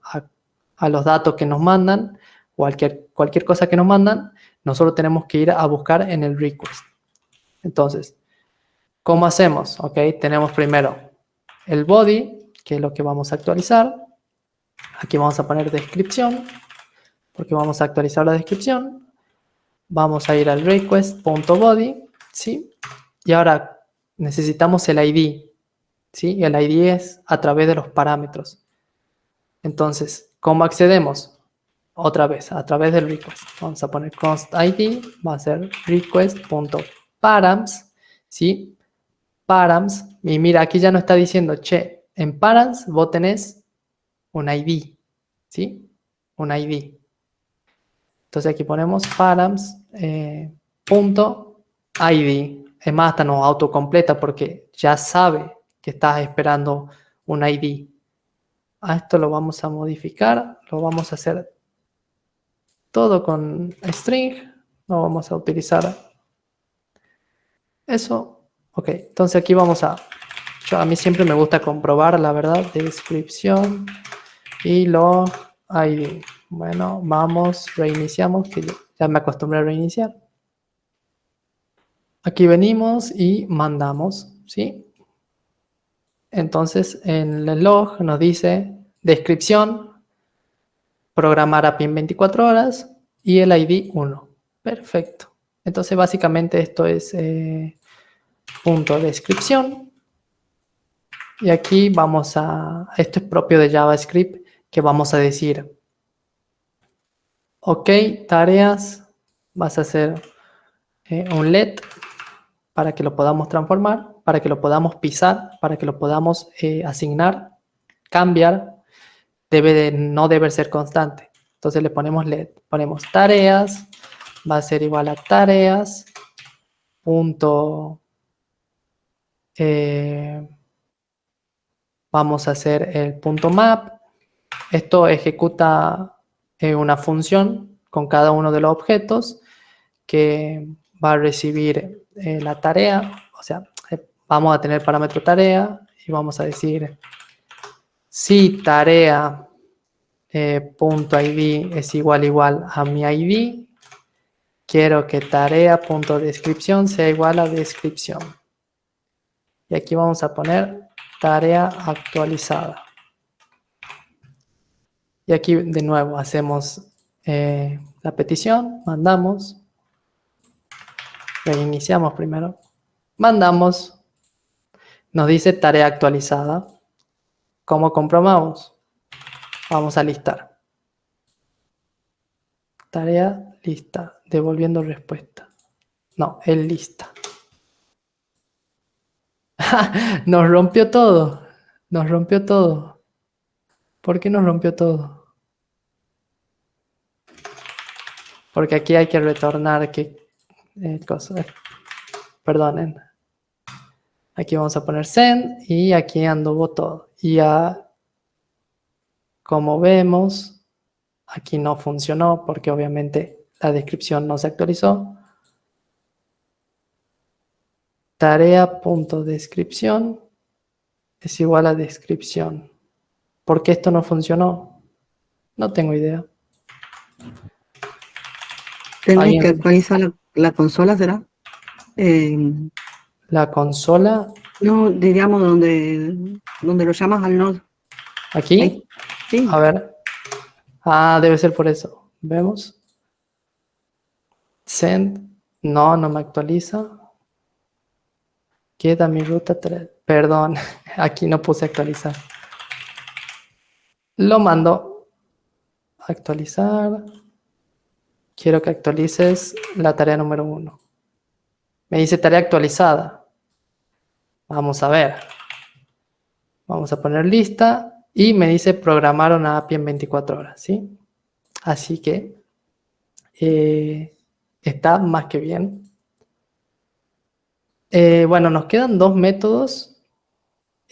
a los datos que nos mandan o cualquier cosa que nos mandan, nosotros tenemos que ir a buscar en el request. Entonces, ¿cómo hacemos? Ok, tenemos primero el body, que es lo que vamos a actualizar. Aquí vamos a poner descripción, porque vamos a actualizar la descripción. Vamos a ir al request.body, ¿sí? Y ahora necesitamos el ID, ¿sí? Y el ID es a través de los parámetros. Entonces, ¿cómo accedemos? Otra vez, a través del request. Vamos a poner const ID, va a ser request.params, ¿sí? Params, y mira, aquí ya nos está diciendo, che, en params vos tenés un ID, ¿sí? Un ID. Entonces aquí ponemos params punto ID. Es más, hasta nos autocompleta porque ya sabe que estás esperando un ID. A esto lo vamos a modificar, lo vamos a hacer todo con string. No vamos a utilizar eso. Ok, entonces aquí vamos a... a mí siempre me gusta comprobar, la verdad, descripción y log ID. Bueno, vamos, reiniciamos, que ya me acostumbré a reiniciar. Aquí venimos y mandamos, ¿sí? Entonces en el log nos dice descripción, programar API en 24 horas y el ID 1. Perfecto. Entonces básicamente esto es punto descripción. Y aquí vamos a... Esto es propio de JavaScript, que vamos a decir, ok, tareas, vas a hacer un let para que lo podamos transformar, para que lo podamos pisar, para que lo podamos asignar, cambiar, no debe ser constante. Entonces le ponemos let, ponemos tareas, va a ser igual a tareas, punto, vamos a hacer el punto map. Esto ejecuta una función con cada uno de los objetos que va a recibir la tarea, o sea, vamos a tener parámetro tarea y vamos a decir si tarea punto id es igual a mi id, quiero que tarea punto descripción sea igual a descripción. Y aquí vamos a poner tarea actualizada. Y aquí de nuevo hacemos la petición, mandamos, reiniciamos primero, mandamos, nos dice tarea actualizada. ¿Cómo comprobamos? Vamos a listar. Tarea lista, devolviendo respuesta. No, el lista. Nos rompió todo. Nos rompió todo. ¿Por qué nos rompió todo? Porque aquí hay que retornar qué cosa. Perdonen. Aquí vamos a poner send y aquí anduvo todo. Y ya, como vemos, aquí no funcionó porque obviamente la descripción no se actualizó. Tarea.descripción es igual a descripción. ¿Por qué esto no funcionó? No tengo idea. Tenés que actualizar la consola, ¿será? La consola. No, diríamos donde lo llamas al node. ¿Aquí? Ahí. Sí. A ver. Ah, debe ser por eso. ¿Vemos? Send. No, no me actualiza. Queda mi ruta 3. Perdón, aquí no puse actualizar. Lo mando. Actualizar. Quiero que actualices la tarea número 1. Me dice tarea actualizada. Vamos a ver. Vamos a poner lista. Y me dice programar una API en 24 horas. ¿Sí? Así que está más que bien. Bueno, nos quedan 2 métodos.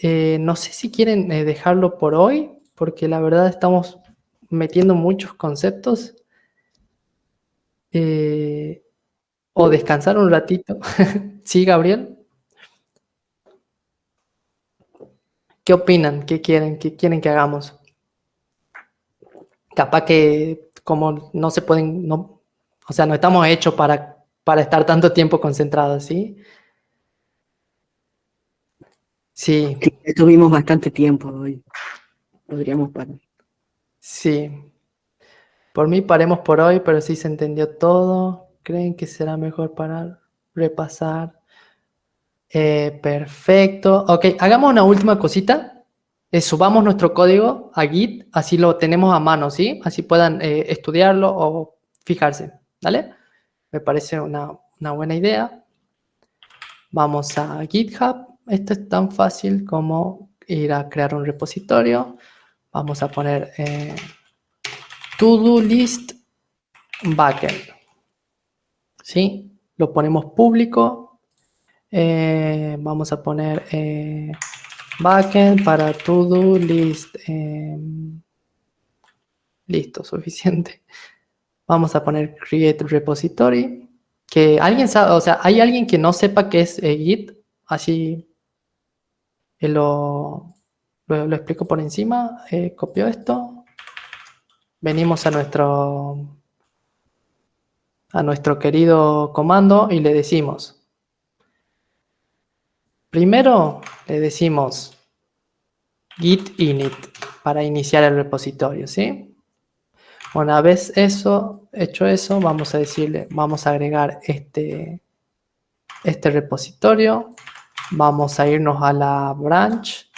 No sé si quieren dejarlo por hoy, porque la verdad estamos metiendo muchos conceptos. O descansar un ratito. ¿Sí, Gabriel? ¿Qué opinan? ¿Qué quieren? ¿Qué quieren que hagamos? Capaz que como no se pueden, no, o sea, no estamos hechos para estar tanto tiempo concentrados, ¿sí? Sí, Sí, tuvimos bastante tiempo hoy. Podríamos parar. sí. Por mí paremos por hoy, pero sí se entendió todo. ¿Creen que será mejor parar, repasar? Perfecto. Ok, hagamos una última cosita. Subamos nuestro código a Git, así lo tenemos a mano, ¿sí? Así puedan estudiarlo o fijarse, ¿vale? Me parece una buena idea. Vamos a GitHub. Esto es tan fácil como ir a crear un repositorio. Vamos a poner to-do list backend. ¿Sí? Lo ponemos público. Vamos a poner backend para to-do list. Listo, suficiente. Vamos a poner create repository. Que alguien sabe, o sea, hay alguien que no sepa qué es Git. Así lo explico por encima. Copio esto. Venimos a nuestro querido comando y le decimos. Primero le decimos git init para iniciar el repositorio, ¿sí? Una vez hecho eso, vamos a decirle, vamos a agregar este repositorio. Vamos a irnos a la branch,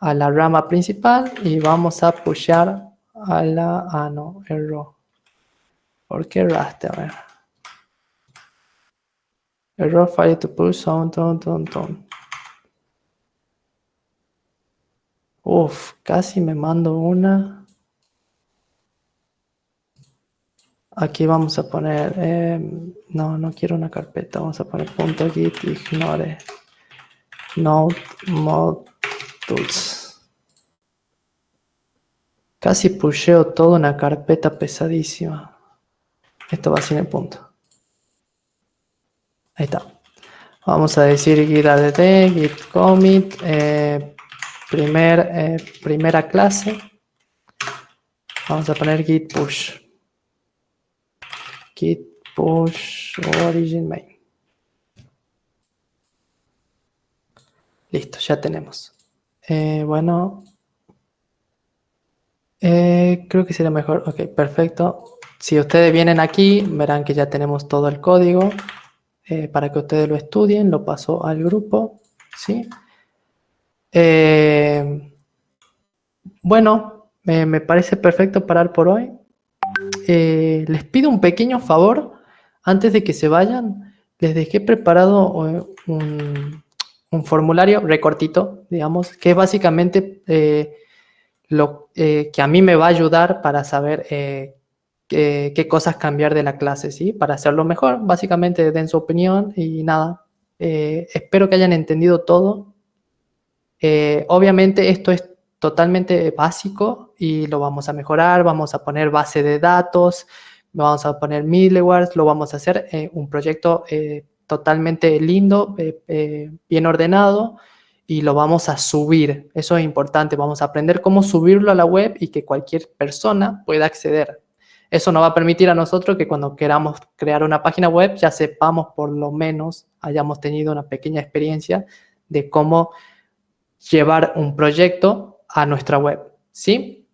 a la rama principal y vamos a pushear a la... no, error. ¿Por qué raster? A ver. Error failed to push ton. Uf, casi me mando una. Aquí vamos a poner, no quiero una carpeta, vamos a poner .git ignore node mod tools. Casi pusheo toda una carpeta pesadísima. Esto va sin el punto. Ahí está. Vamos a decir git add, git commit, primera clase. Vamos a poner git push. Git push origin main. Listo, ya tenemos. Bueno, creo que sería mejor. Ok, perfecto. Si ustedes vienen aquí, verán que ya tenemos todo el código para que ustedes lo estudien. Lo paso al grupo, ¿sí? Bueno, me parece perfecto parar por hoy. Les pido un pequeño favor. Antes de que se vayan, les dejé preparado un formulario recortito, digamos, que es básicamente lo que a mí me va a ayudar para saber qué cosas cambiar de la clase, ¿sí? Para hacerlo mejor, básicamente den su opinión y nada. Espero que hayan entendido todo. Obviamente esto es totalmente básico y lo vamos a mejorar, vamos a poner base de datos, vamos a poner middlewares, lo vamos a hacer un proyecto totalmente lindo, bien ordenado y lo vamos a subir. Eso es importante, vamos a aprender cómo subirlo a la web y que cualquier persona pueda acceder. Eso nos va a permitir a nosotros que cuando queramos crear una página web ya sepamos, por lo menos hayamos tenido una pequeña experiencia de cómo llevar un proyecto a nuestra web, ¿sí?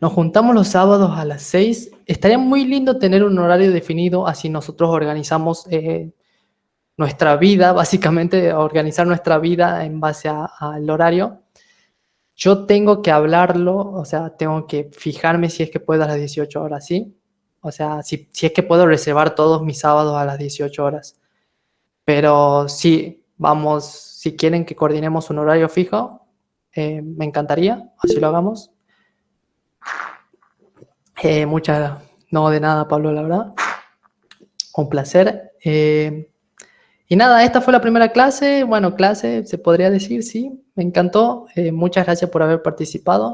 Nos juntamos los sábados a las 6. Estaría muy lindo tener un horario definido, así nosotros organizamos nuestra vida, básicamente organizar nuestra vida en base al horario. Yo tengo que hablarlo, o sea, tengo que fijarme si es que puedo a las 18 horas, ¿sí? O sea, si es que puedo reservar todos mis sábados a las 18 horas. Pero sí, vamos, si quieren que coordinemos un horario fijo, me encantaría, así lo hagamos. No de nada, Pablo, la verdad. Un placer. Y nada, esta fue la primera clase. Bueno, clase, se podría decir, sí, me encantó. Muchas gracias por haber participado.